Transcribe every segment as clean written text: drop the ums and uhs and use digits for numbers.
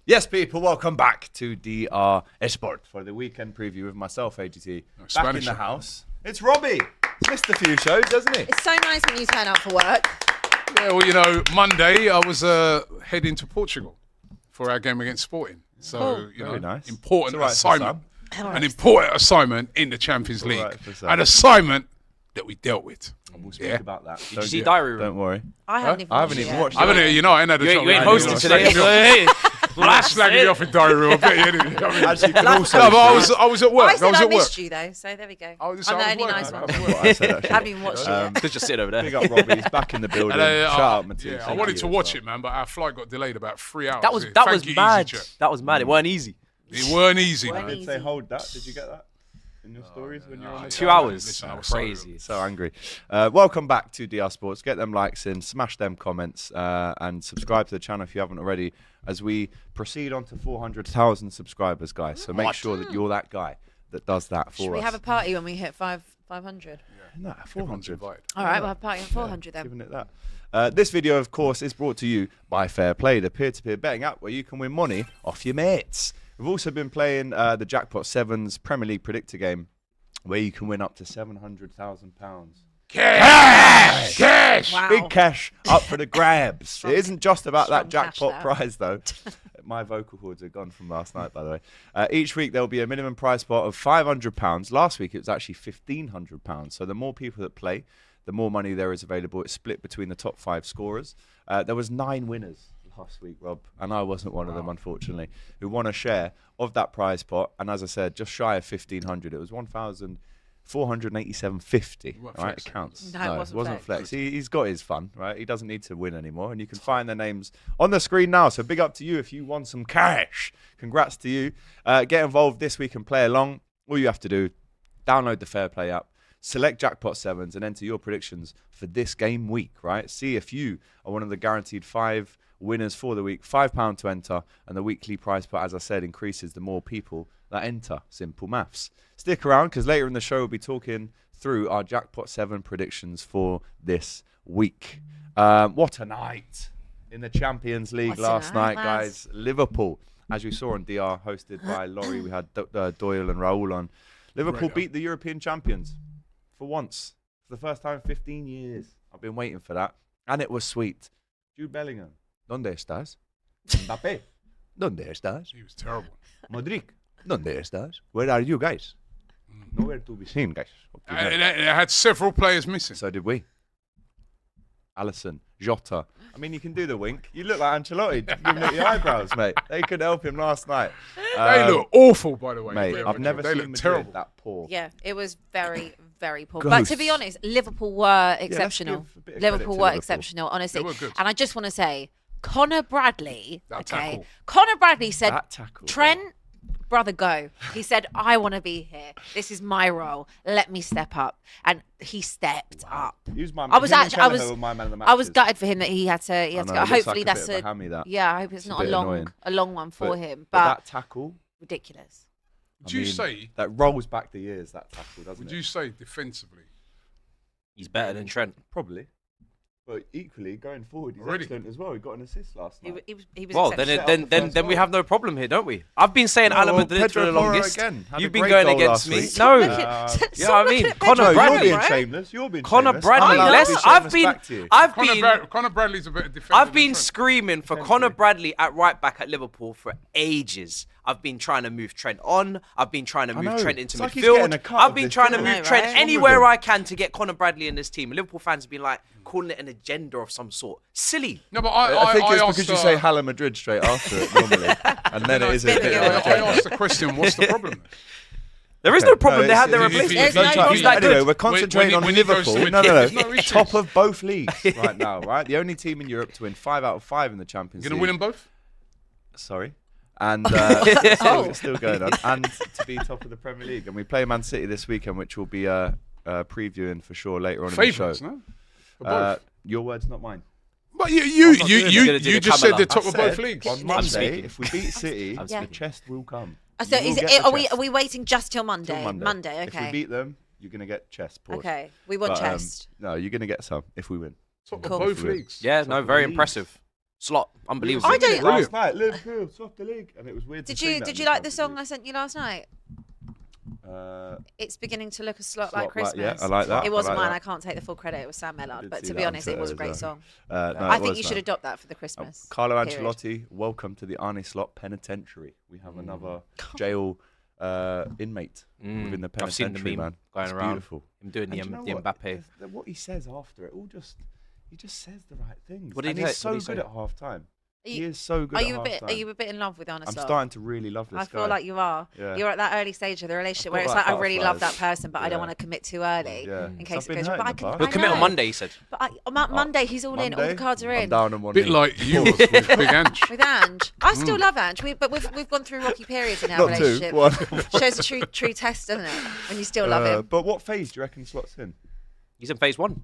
Yes, people, welcome back to DR Esport for the weekend preview with myself, AGT. Back in the house. It's Robbie. He's missed a few shows, hasn't he? It's so nice when you turn up for work. Yeah, well, you know, Monday I was heading to Portugal for our game against Sporting. So, you know, nice. important assignment. Right. An important assignment in the Champions League. An assignment that we dealt with. And we'll speak about that. Did you see Diary Room? Don't worry. I haven't even watched I haven't, you know, I ain't had a chance. You ain't hosting today. I'm not slagging you off in Diary Room. I bet you anything. As you can also No, but I was at work. I said I at work. missed you though, so there we go. I'm the only nice one. That's what I said, actually. I haven't even watched you yet. Just sit over there. Big up Robbie. He's back in the building. Shout out, Matthias. Yeah, I wanted to watch it, man, but our flight got delayed about 3 hours. That was Thank mad. you, EasyJet. That was mad. It weren't easy. It weren't easy, Weren't man. easy. Say hold that. Did you get that? In your stories when you're on the 2 show? hours. Listen, I was Crazy. So angry. Welcome back to DR Sports. Get them likes in, smash them comments, and subscribe to the channel if you haven't already, as we proceed on to 400,000 subscribers, guys. So make sure that you're that guy that does that for us. Should we have a party when we hit 500? No, 400. All right, we'll have a party on 400 then. Giving it that. This video, of course, is brought to you by Fairplay, the peer-to-peer betting app where you can win money off your mates. We've also been playing the Jackpot Sevens Premier League Predictor game, where you can win up to £700,000. Cash! Cash! Wow. Big cash up for the grabs. It isn't just about that strong cash jackpot there. prize, though. My vocal cords are gone from last night, by the way. Each week, there'll be a minimum prize pot of £500. Last week, it was actually £1,500. So the more people that play, the more money there is available. It's split between the top 5 scorers. There was 9 winners last week, Rob, and I wasn't one of them, unfortunately, who won a share of that prize pot. And as I said, just shy of 1,500. It was 1,487.50. Right, it counts. No, it wasn't flex. He's got his fun, right? He doesn't need to win anymore. And you can find their names on the screen now. So big up to you if you won some cash. Congrats to you. Get involved this week and play along. All you have to do, download the Fairplay app, select Jackpot Sevens, and enter your predictions for this game week, right? See if you are one of the guaranteed 5 winners for the week. £5 to enter, and the weekly prize pot, as I said, increases the more people that enter. Simple maths. Stick around, because later in the show we'll be talking through our Jackpot 7 predictions for this week. What a night in the Champions League last night, guys. Liverpool, as you saw on DR, hosted by Laurie. We had Doyle and Raul on. Liverpool beat the European champions for once. For the first time in 15 years. I've been waiting for that. And it was sweet. Jude Bellingham. ¿Dónde estás? Mbappé. ¿Dónde estás? He was terrible. Modric. ¿Dónde estás? Where are you guys? Nowhere to be seen, guys. It had several players missing. So did we. Alisson, Jota. I mean, you can do the wink. You look like Ancelotti. Giving it your eyebrows, mate. They couldn't help him last night. They look awful, by the way. Mate, I've never they seen look Madrid terrible. that poor. Yeah, it was very, very poor. Ghosts. But to be honest, Liverpool were exceptional. give a bit of credit Liverpool to were Liverpool. exceptional, honestly. They were good. And I just want to say, Conor Bradley, That tackle. Conor Bradley said, That tackle. Trent, brother, go. He said, I want to be here. This is my role. Let me step up. And he stepped up. He was my, I was him and actually, I Kelleher was, were my man of the I was matches. gutted for him that he had to I go. know, it looks Hopefully like a that's bit of a hammy, that. yeah. I hope it's not bit a annoying. long one for him. But But that tackle, ridiculous. Would you say, that rolls back the years, that tackle, doesn't would it? you say defensively? He's better than Trent. Probably. But equally, going forward, he's Really? excellent as well. He got an assist last night. He was Well, exceptional. then we have no problem here, don't we? I've been saying Alan Madrid for the Pedro Porro longest. again had a You've been great going goal against last me. week. No. Uh, You know what I mean? Look at Conor Pedro, No, Bradley. you're being right? shameless. You're being Conor shameless. Bradley. I'm allowed Let's- to be I've shameless been- back to you. I've been Conor Bradley's a better defender. I've than been Trent. screaming for Conor Bradley at right back at Liverpool for ages. I've been trying to move Trent on. I've been trying to know. move Trent into It's like he's getting a midfield. cut I've of been this trying to deal. move I know, Trent right? anywhere What's wrong I can to get Conor Bradley in this team. Liverpool fans have been like calling it an agenda of some sort. Silly. No, but I think it's asked, because you say Hala Madrid straight after it normally, and then it is a bit of I a joke. asked the question, what's the problem? There is no problem. No, They had their it's- replacement. There's no He's problem. that Anyway, good. we're concentrating on when he goes to Liverpool. Madrid, there's no No, issues. top of both leagues right now, right? The only team in Europe to win 5 out of 5 in the Champions You're League. going to win them both? Sorry. And Oh. still going on. And to be top of the Premier League. And we play Man City this weekend, which we'll be previewing for sure later on in the Favourites, show. no? For both. Your words, not mine. But I'm not doing it. I'm gonna do you the just said Kamala. they're top I of both said leagues. On Monday, speaking. if we beat City, I'm the speaking. chest will come. So You will is get it, the are we chest. are we waiting just till Monday? Till Monday. Okay. If we beat them, you're going to get chest. Pause. Okay. We want But, chest. No, you're going to get some if we win. Top Cool. of both Cool. leagues. Yeah, Top no, of very the league. impressive. Slot, unbelievable. I don't- Last night, Liverpool, top the league, and it was weird. Did you like the song I sent you last night? Uh, It's beginning to look a slot Slot like like- Christmas. yeah, I like that. It wasn't I like mine. that. I can't take the full credit. It was Sam Mellard. did But see to that be on honest, it was a Twitter great as well. song. no, I it think was, you should man. adopt that for the Christmas. Carlo period. Ancelotti, welcome to the Arnie Slot Penitentiary. We have another jail inmate within the I've seen the penitentiary, meme man. going It's around. beautiful. Him doing And the do you know the what? Mbappe. What he says after it, he just says the right things. What did and he he's say? What so did he good say? at half time. Are He you, is so good are at you a half bit? time. Are you a bit in love with Arne I'm Slot? starting to really love this I guy. feel like you are. Yeah. You're at that early stage of the relationship where got it's like like I really love that butterflies. person, but I don't Yeah. want to commit too early Yeah. in I've case it been goes hurt wrong. But in I the can. past. He'll I commit know. on Monday, he said. But Monday he's all in. All the Monday, cards are I'm in. down on one Bit knee. like you was with Big Ange. With Ange, I still love Ange. But we've gone through rocky periods in our Not two, relationship. one. Shows a true test, doesn't it? When you still love him. But what phase do you reckon Slot's in? He's in phase 1.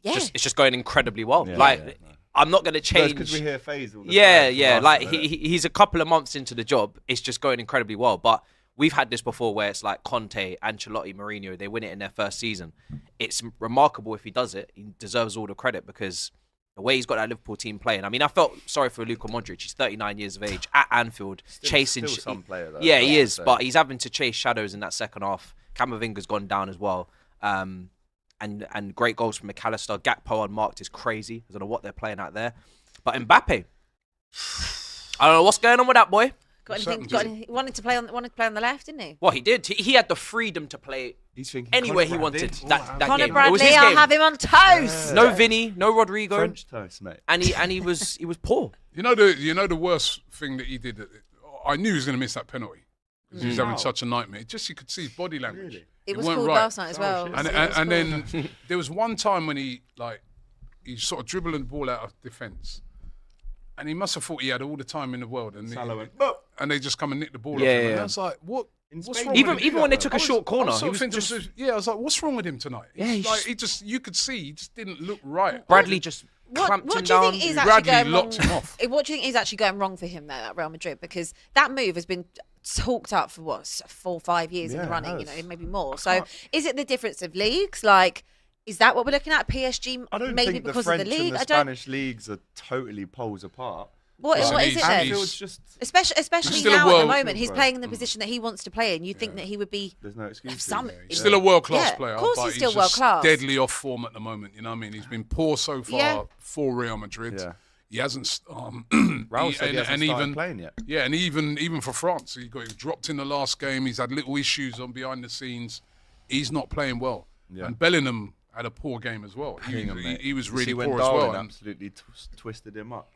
Yeah. It's just going incredibly well. Yeah, like, yeah, I'm not going to change. Because we hear phase all the Yeah, time. yeah. From Like Arsenal, innit? he's a couple of months into the job. It's just going incredibly well. But we've had this before where it's like Conte, Ancelotti, Mourinho. They win it in their first season. It's remarkable if he does it. He deserves all the credit because the way he's got that Liverpool team playing. I mean, I felt sorry for Luka Modric. He's 39 years of age at Anfield, chasing. Still some player, though. Yeah, he is. So- But he's having to chase shadows in that second half. Camavinga's gone down as well. And great goals from McAllister. Gakpo unmarked is crazy. I don't know what they're playing out there. But Mbappe, I don't know what's going on with that boy. He wanted to play on the left, didn't he? Well, he did. He had the freedom to play He's thinking anywhere he Conor wanted Bradley. that Conor game. It was Bradley, his I'll game. have him on toast. No Vinny, no Rodrigo, French toast, mate. and he was poor. You know the worst thing that he did. I knew he was going to miss that penalty because he was having such a nightmare. Just you could see his body language. Really? It was weren't called right. last night as well. shit. And It was and called. then there was one time when he sort of dribbling the ball out of defence, and he must have thought he had all the time in the world, and Salah went, "Boop." and they just come and nick the ball Yeah, off him. yeah. And I was like, what? In What's Spain, wrong Even with him? even when they took a I was- short corner, I was he sort was of thinking, just I was like, what's wrong with him tonight? Yeah, He's he's like, just- he just, you could see, he just didn't look right. Bradley just clamped What him do you down. think is actually Bradley going locked wrong? him off. What do you think is actually going wrong for him there at Real Madrid? Because that move has been talked up for 4 or 5 years in Yeah, the it running, has. maybe more. So is it the difference of leagues? Like, is that what we're looking at? PSG I don't maybe think because the of French the league? and the I don't. Spanish leagues are totally poles apart. What Listen, is it he's- then? Anfield's just Especially still a now at the world- moment, he's Right. playing in the position that he wants to play in. You think that he would be there's no excuse. some? He's still a world-class Yeah, of player, course but he's still just world-class. deadly off form at the moment. You know what I mean? He's been poor so far Yeah. for Real Madrid. Yeah. He hasn't. Raul said he hasn't started even playing yet. Yeah, and even for France, he got dropped in the last game. He's had little issues on behind the scenes. He's not playing well. Yeah. And Bellingham had a poor game as well. Bellingham, mate. He was You really see when poor as Darwin well. And absolutely twisted him up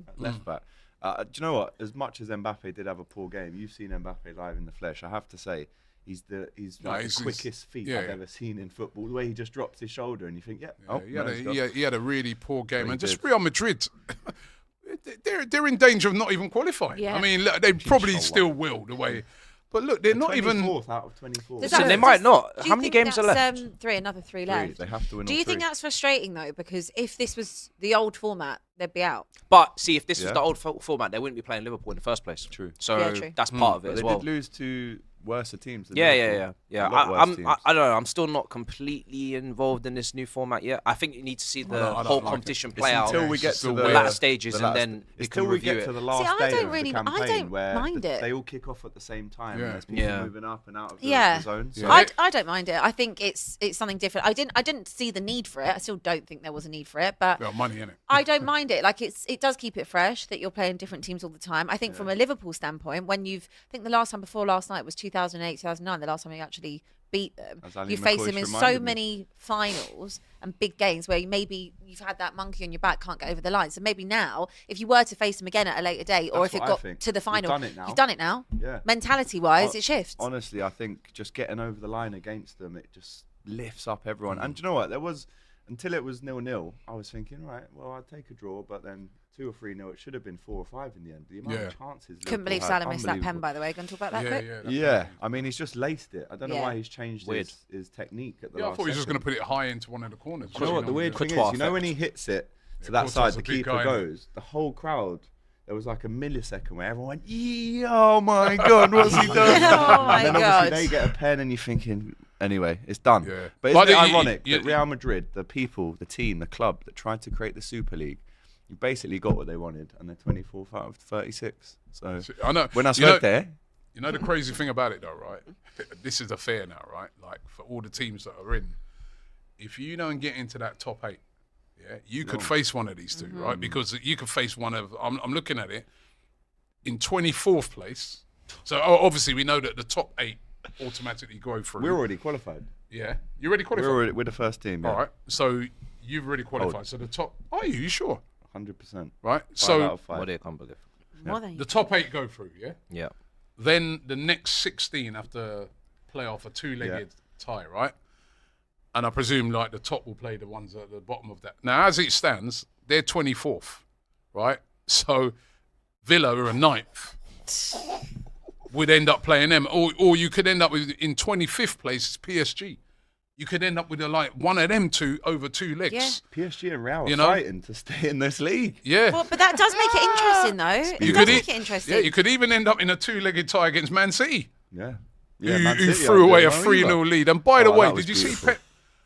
at left back. Do you know what? As much as Mbappe did have a poor game, you've seen Mbappe live in the flesh. I have to say, he's No, like he's- the quickest feet yeah, I've yeah. ever seen in football. The way he just drops his shoulder and you think, Yeah, he had a really poor game. He And just did. Real Madrid, they're in danger of not even qualifying. Yeah. I mean, look, they probably still will the way. But look, they're not even. 24th out of 24. Does So that- they might not. do you How many think games are that's, left? Another three left. They have to win Do all you think three. that's frustrating though? Because if this was the old format, they'd be out. But see, if this was Yeah. the old format, they wouldn't be playing Liverpool in the first place. True. So Yeah, true. that's part of it But as they well. did lose to worse teams. Than Yeah. Liverpool. A lot worse teams. I don't know. I'm still not completely involved in this new format yet. I think you need to see the I don't whole like it. competition It's play out. until we It's get just to the the way- latter stages, the and latter- then we it's can till we review get it. to the last I day don't of really- the I campaign don't where mind it. they all kick off at the same time. Yeah. And there's people Yeah. moving up and out of the, Yeah. the zone. So Yeah. I don't mind it. I think it's something different. I didn't see the need for it. I still don't think there was a need for it, but Well, money in it. I don't mind it. Like it does keep it fresh that you're playing different teams all the time. I think from a Liverpool standpoint, I think the last time before last night was 2008, 2009. The last time we actually beat them. As Ali You face McCoy them in just so reminded me. many finals and big games where you've had that monkey on your back, can't get over the line. So maybe now, if you were to face them again at a later date, or That's if it what I got think. to the You've final, done it now. you've done it now. Yeah. Mentality-wise, Hon- it shifts. Honestly, I think just getting over the line against them, it just lifts up everyone. And do you know what? Until it was 0-0, I was thinking, right, well, I'd take a draw, but then 2 or 3-0, it should have been 4 or 5 in the end. The amount Yeah. of chances. Couldn't Liverpool believe had, Salah missed that pen, unbelievable. by the way. Going to talk about that Yeah, quick? yeah. that's Yeah, right. I mean, he's just laced it. I don't know Yeah. why he's changed Weird. his technique at the Yeah, I last thought he was just going to second. put it high into one of the corners. Do you know what the weird thing Courtois is? You know when he effect. hits it to Yeah, that Courtois side, is the a big keeper guy, innit? goes. The whole crowd. There was like a millisecond where everyone went, "Yeah, oh my god, what's he done?" Oh my and then God. obviously they get a pen, and you're thinking, anyway, it's done. Yeah. But But isn't it you- ironic you- that Real Madrid, the people, the team, the club that tried to create the Super League, you basically got what they wanted, and they're 24th out of 36. So I know. when I slept there, You know the crazy thing about it, though, right? This is the fair now, right? Like for all the teams that are in, if you don't get into that top 8, you could face one of these two, right? Because you could face one of. I'm looking at it in 24th place. So obviously we know that the top 8 automatically go through. we're already qualified. Yeah, you already qualified. We're the first team. Yeah. All right, so you've already qualified. So the top. Are you? You sure? 100%. Right. 5 So out of 5. What do you can't believe? More than the top 8 go through. Yeah. Yeah. Then the next 16 have to play off a 2-legged tie, right? And I presume like the top will play the ones at the bottom of that. Now, as it stands, they're 24th, right? So Villa are a 9th. Would end up playing them, or you could end up with in 25th place is PSG. You could end up with one of them two over 2 legs. Yeah. PSG and Real are fighting to stay in this league. Yeah. Well, but that does make it interesting, though. You It could does make it interesting. Yeah, you could even end up in a 2-legged tie against Man City. Yeah. Who threw away a 3-0 lead. And by the way, did you see Pep?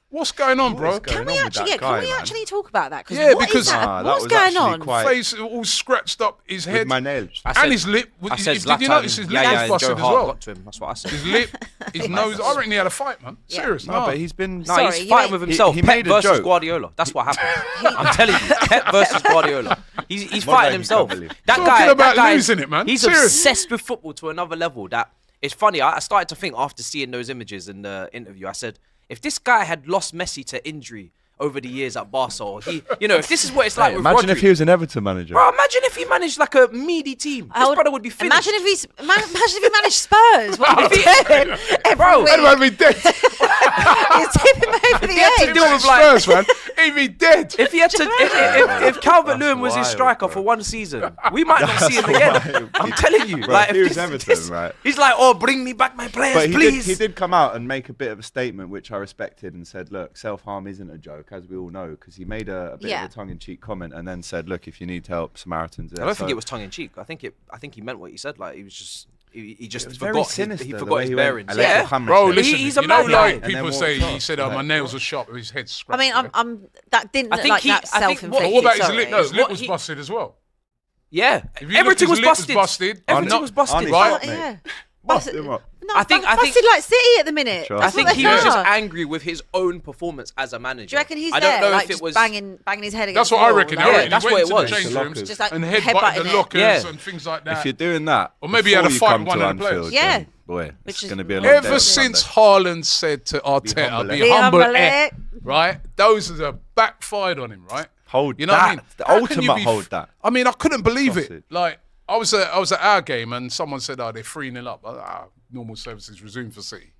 What's going on, bro? Can we actually talk about that? Yeah, what because is that? that What's was going actually on? quite- Face all scratched up, his head With my nails. and his lip. I said Did you notice his lip was busted Joe as Hart well? got to him. That's what I said. His lip, his nose. I reckon he had a fight, man. Yeah. Serious. No, but he's been... No, Sorry, he's fighting with himself. he Pep made a versus joke. Guardiola. That's what happened. I'm telling you, Pep versus Guardiola. He's What fighting guy himself. you can't believe? That Talking guy, about that guy, losing it, man. He's Serious. obsessed with football to another level. That it's funny. I started to think after seeing those images in the interview. I said, if this guy had lost Messi to injury over the years at Barca, or if this is what it's like with Imagine Rodri. if he was an Everton manager. Bro, imagine if he managed like a meaty team. This brother would be finished. Imagine if he managed Spurs. What would he do? Bro, I'd be dead. He's tipping him over the he had to edge. deal with like Spurs, man. He'd be dead. if he had to, if Calvert-Lewin was his wild, striker bro. for one season, we might not see him again. I'm telling you, Bro, like if he was Everton, right? he's like, oh, bring me back my players, But please. he did come out and make a bit of a statement, which I respected, and said, look, self-harm isn't a joke, as we all know, because he made a bit of a tongue-in-cheek comment and then said, look, if you need help, Samaritans. I don't think it was tongue-in-cheek. I think he meant what he said. Like he was just. He just was forgot. very sinister, He the forgot way his he went, bearings. "I let Yeah. the hammer Bro, slip." listen, He's a you know, mad guy. like And then people walked say, he off. said, my nails are sharp, his head's scratched. I mean, that didn't I look think like that I think self-inflicted. What about his sorry. lip? No, His lip what was he- busted as well. Yeah, If you look, everything his was lip was busted. busted. Everything was busted. Honest, Right? mate. Yeah. Bust him up. No, I think- busted like City at the minute. Sure. I That's think what he they was just are. angry with his own performance as a manager. Do you reckon he's I don't there, know like if it just was banging his head That's against what the I wall, reckon. like- I Yeah, reckon that's he what went it to was. the change The rooms lockers. Just like and headbutting headbutted the it. lockers Yeah. and things like that. If you're doing that, Or maybe he had a before fight you with one come of the to players. Anfield, Yeah. then, boy, Which it's is going to be a long day Ever on since Sunday. Haaland said to Arteta, humble, be eh? humble, Be humble, eh? eh? Right? Those are backfired on him, right? Hold You know what I mean? that. The How can you ultimate be hold that. I mean, I couldn't believe Sausage. it. Like, I was at our game and someone said, oh, they're 3-0 up. Normal services resumed for City.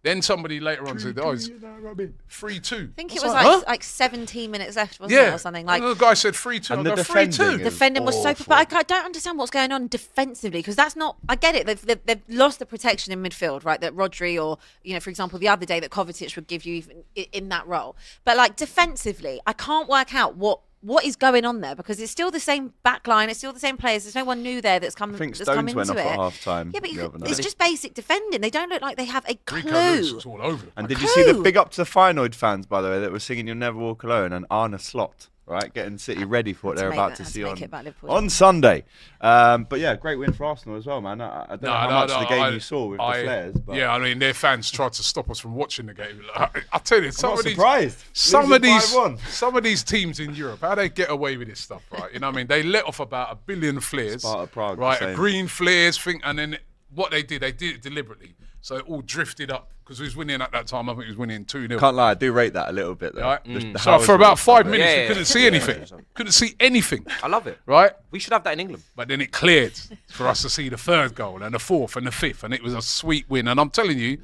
Then somebody later on said, oh, it's 3-2. I think I it was was like 17 minutes left, wasn't it, or something? Like and the guy said 3-2. And I the go, defending 3-2. is- defending was so, awful. but I don't understand what's going on defensively because that's not. I get it. They've lost the protection in midfield, right? That Rodri or for example, the other day that Kovacic would give you even in that role. But like defensively, I can't work out what is going on there because it's still the same back line. It's still the same players. There's no one new there that's come. I think that's come Stones went into off it. at half-time Yeah, but the other night. it's just basic defending. They don't look like they have a Rico Lewis clue. was all over. And And did you see the clue. big up to the Feyenoord fans, by the way, that were singing "You'll Never Walk Alone" and Arne Slot, right, getting City ready for what Had to they're make about that- to had to see make it about Liverpool. on Sunday. But yeah, great win for Arsenal as well, man. I don't know how much of the game you saw with the flares, but yeah, I mean, their fans tried to stop us from watching the game. I tell you, I'm some not of these, surprised. some Losing of these, 5-1. some of these teams in Europe, how they get away with this stuff, right? You know what I mean? They let off about 1 billion flares, Sparta Prague, right? the same. Green flares, and then what they did it deliberately, so it all drifted up because we was winning at that time. I think we was winning 2-0. Can't lie, I do rate that a little bit though. Right? The So hours for about of- 5 minutes, Yeah, we couldn't yeah, see yeah, anything. yeah. Couldn't see anything. I love it. Right? We should have that in England. But then it cleared for us to see the third goal and the fourth and the fifth, and it was a sweet win. And I'm telling you,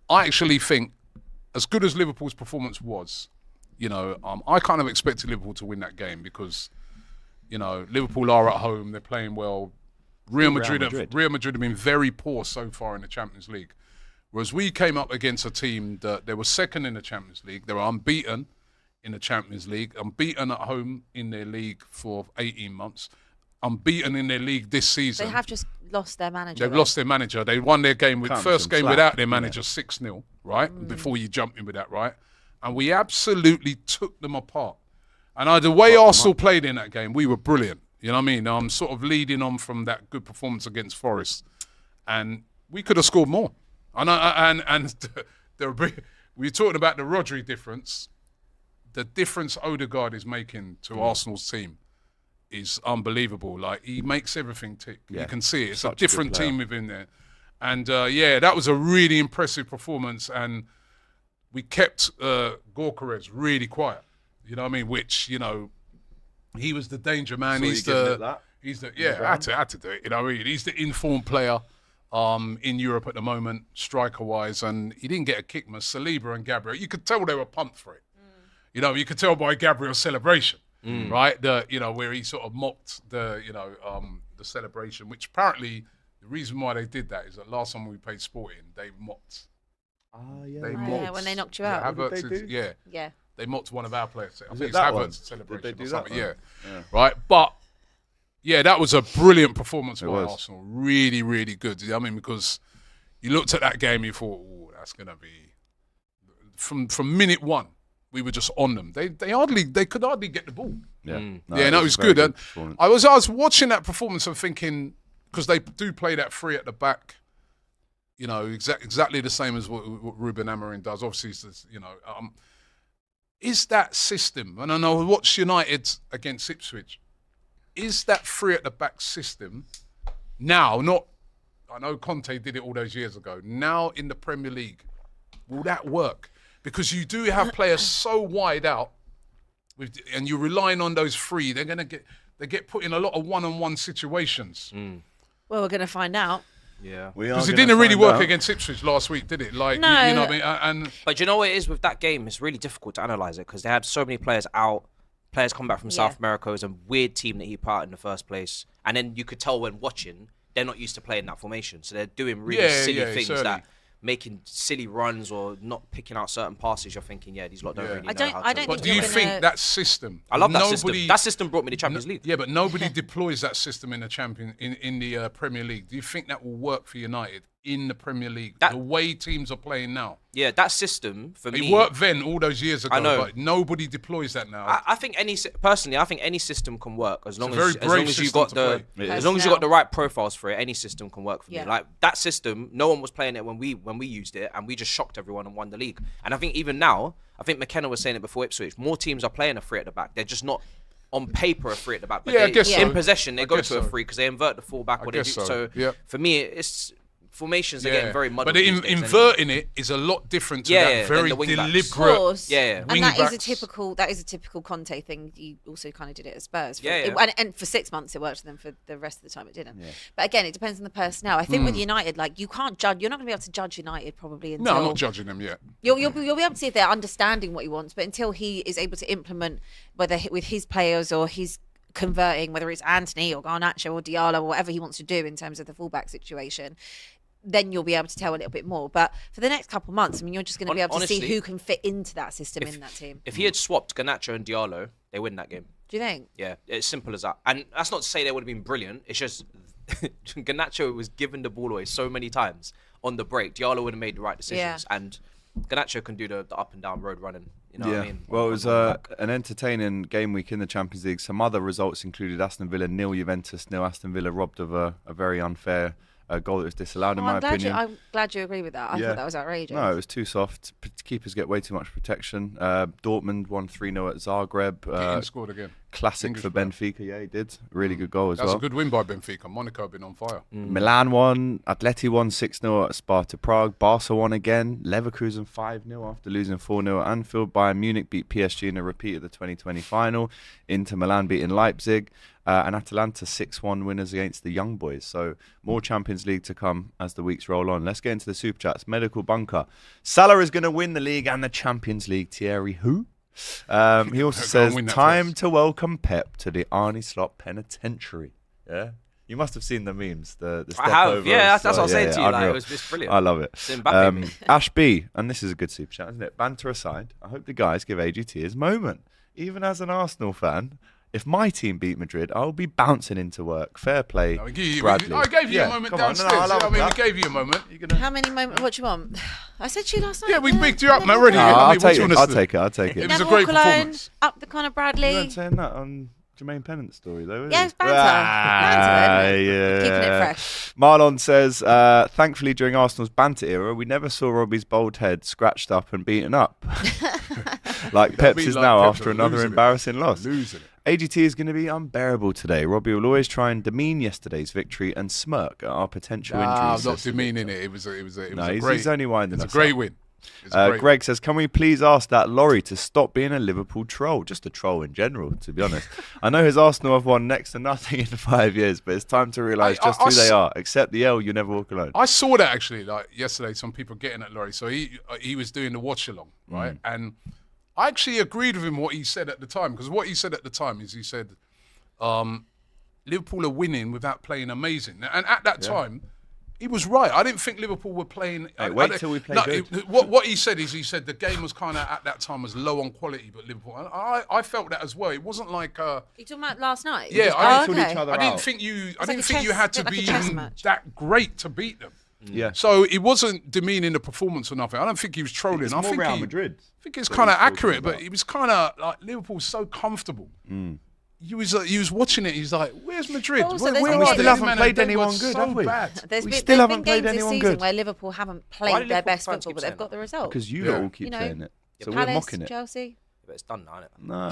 I actually think, as good as Liverpool's performance was, I kind of expected Liverpool to win that game because, Liverpool are at home, they're playing well. Real Madrid have been very poor so far in the Champions League. Whereas we came up against a team that they were second in the Champions League. They were unbeaten in the Champions League, unbeaten at home in their league for 18 months, unbeaten in their league this season. They have just lost their manager. They've though. lost their manager. They won their game with Can't first be some game slack, without their yeah. manager 6-0, right? Before you jump in with that, right? And we absolutely took them apart. And the way Arsenal played in that game, we were brilliant. You know what I mean? I'm sort of leading on from that good performance against Forest, and we could have scored more. And we're talking about the Rodri difference. The difference Odegaard is making to Arsenal's team is unbelievable. Like, he makes everything tick. Yeah. You can see it. It's Such a different team within there. And that was a really impressive performance. And we kept Gyökeres really quiet. You know what I mean? Which, he was the danger man. So Had to do it. You know what I mean? He's the informed player in Europe at the moment, striker-wise. And he didn't get a kick, man. Saliba and Gabriel. You could tell they were pumped for it. You could tell by Gabriel's celebration, right? Where he sort of mocked the celebration, which apparently the reason why they did that is that last time we played Sporting, they mocked. When they knocked you out. Yeah. They mocked one of our players. I think it's that one? Havertz's celebration Did they do or something. that Yeah. Right. But that was a brilliant performance by was. Arsenal. Really, really good. I mean, because you looked at that game, you thought, that's going to be from minute one. We were just on them. They could hardly get the ball. Yeah, It was good. And I was watching that performance and thinking, because they do play that free at the back, exactly the same as what Ruben Amorim does. Obviously, is that system? And I know watch United against Ipswich. Is that free at the back system now? I know Conte did it all those years ago. Now in the Premier League, will that work? Because you do have players so wide out, and you're relying on those three. They get put in a lot of one-on-one situations. Well, we're going to find out. Yeah. Because it didn't really work against Ipswich last week, did it? Like, no. You know what I mean? But you know what it is with that game? It's really difficult to analyse it because they had so many players out. Players come back from South America. It was a weird team that he put out in the first place. And then you could tell when watching, they're not used to playing that formation. So they're doing really silly things that making silly runs or not picking out certain passes. You're thinking, these lot don't really know how to. But do you think that system? I love that system. That system brought me to Champions League. Yeah, but nobody deploys that system in the in the Premier League. Do you think that will work for United in the Premier League? The way teams are playing now. Yeah, that system for me. It worked then all those years ago. I know. But nobody deploys that now. I think any system can work as long as you got the right profiles for it. Any system can work for me. Like that system, no one was playing it when we used it, and we just shocked everyone and won the league. And I think even now, I think McKenna was saying it before Ipswich. More teams are playing a free at the back. They're just not on paper a free at the back. But I guess so. In possession, they go to a free because they invert the full back. So for me, it's. Formations are getting very muddled. But inverting it is a lot different to that very deliberate. And that is a typical Conte thing. You also kind of did it at Spurs. And for 6 months it worked for them. For the rest of the time it didn't. But again, it depends on the personnel. I think with United, like, you can't judge. You're not going to be able to judge United probably until. No, I'm not judging them yet. You'll be able to see if they're understanding what he wants, but until he is able to implement, whether with his players or he's converting, whether it's Anthony or Garnacho or Diallo or whatever he wants to do in terms of the fullback situation, then you'll be able to tell a little bit more. But for the next couple of months, I mean, you're just going to be able to see who can fit into that system in that team. If he had swapped Garnacho and Diallo, they win that game. Do you think? Yeah, it's simple as that. And that's not to say they would have been brilliant. It's just Garnacho was given the ball away so many times on the break. Diallo would have made the right decisions. And Garnacho can do the up and down road running. You know what I mean? Well, it was an entertaining game week in the Champions League. Some other results included Aston Villa 0, Juventus 0. Aston Villa robbed of a very unfair goal that was disallowed, in my opinion. I'm glad you agree with that. I thought that was outrageous. No, it was too soft. Keepers get way too much protection. Dortmund won 3-0 at Zagreb. Kane scored again. Classic English for player. Benfica. Yeah, he did. Really good goal as well. That's a good win by Benfica. Monaco have been on fire. Milan won. Atleti won 6-0 at Sparta Prague. Barca won again. Leverkusen 5-0 after losing 4-0 at Anfield. Bayern Munich beat PSG in a repeat of the 2020 final. Inter Milan beating Leipzig. And Atalanta 6-1 winners against the Young Boys. So more Champions League to come as the weeks roll on. Let's get into the Super Chats. Medical Bunker. Salah is going to win the league and the Champions League. Thierry who? He also says, time to welcome Pep to the Arne Slot Penitentiary. Yeah? You must have seen the memes. The step I have, over. that's what I was saying to you. Like, it's brilliant. I love it. Mbappe. Ash B, and this is a good Super Chat, isn't it? Banter aside, I hope the guys give AGT his moment. Even as an Arsenal fan, If my team beat Madrid, I'll be bouncing into work. Fair play, Bradley. I gave you a moment downstairs. We gave you a moment. How many moments? What do you want? I said to you last night. Yeah, we picked you up already. I'll take it. I'll take it. It was a Never great walk alone, performance. up the corner, Bradley. You weren't saying that on Jermaine Pennant's story, though, were Yeah, you? it's banter. Yeah. Keeping it fresh. Marlon says, thankfully during Arsenal's banter era, we never saw Robbie's bald head scratched up and beaten up. Like Peps is now after another embarrassing loss. Losing it. AGT is going to be unbearable today. Robbie will always try and demean yesterday's victory and smirk at our potential injuries. I'm not demeaning it. It was a great. He's only winding It's a us great up. win. Greg says, can we please ask that Laurie to stop being a Liverpool troll? Just a troll in general, to be honest. I know his Arsenal have won next to nothing in 5 years, but it's time to realise just who they are. Accept the L, you never walk alone. I saw that actually, like yesterday, some people getting at Laurie. So he was doing the watch along, right? And I actually agreed with him what he said at the time, because what he said at the time is he said, Liverpool are winning without playing amazing. And at that time, he was right. I didn't think Liverpool were playing. Wait till we play good. What he said is the game was kind of at that time was low on quality, but Liverpool. I felt that as well. It wasn't like. You talking about last night? Yeah, I didn't think you. I like didn't a think you chess- had to bit be like a chess even match. that great to beat them. Yeah. So it wasn't demeaning the performance or nothing. I don't think he was trolling. It's I more think Real Madrid. I think it's that kind of he's talking accurate, but about. it was kind of like Liverpool's so comfortable. He was watching it. He's like, "Where's Madrid? Also, Where there's are been we? games- We still haven't Man, played they anyone were good, so have we? bad. There's We been, still there's haven't been played games this anyone season good. where Liverpool haven't Why played do their Liverpool best fans football, keep but saying they've got that? the result. Because you Yeah. lot all keep You know, saying it. So Palace, we're mocking it. Chelsea. But it's done now, isn't it? No.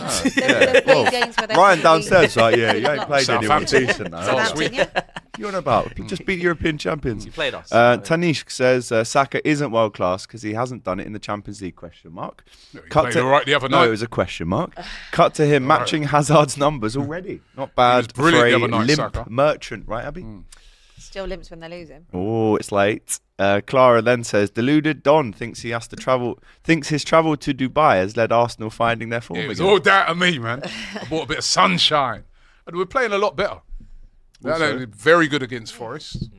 They've played games where they've Ryan beat- downstairs like, yeah, you ain't played anyone Southampton. decent now. Southampton, yeah. You're on about. Just beat European champions. You played us. Tanish says Saka isn't world class because he hasn't done it in the Champions League ? He played all right the other No, night. it was a question mark. Cut to him matching Hazard's numbers already. Not bad for brilliant a the other night, limp Saka. merchant, right, Abby? Still limps when they're losing. Oh, it's late. Clara then says deluded Don thinks he has to travel. Thinks his travel to Dubai has led Arsenal finding their form It was again. all down to me, man. I brought a bit of sunshine, and we're playing a lot better. Very good against Forest.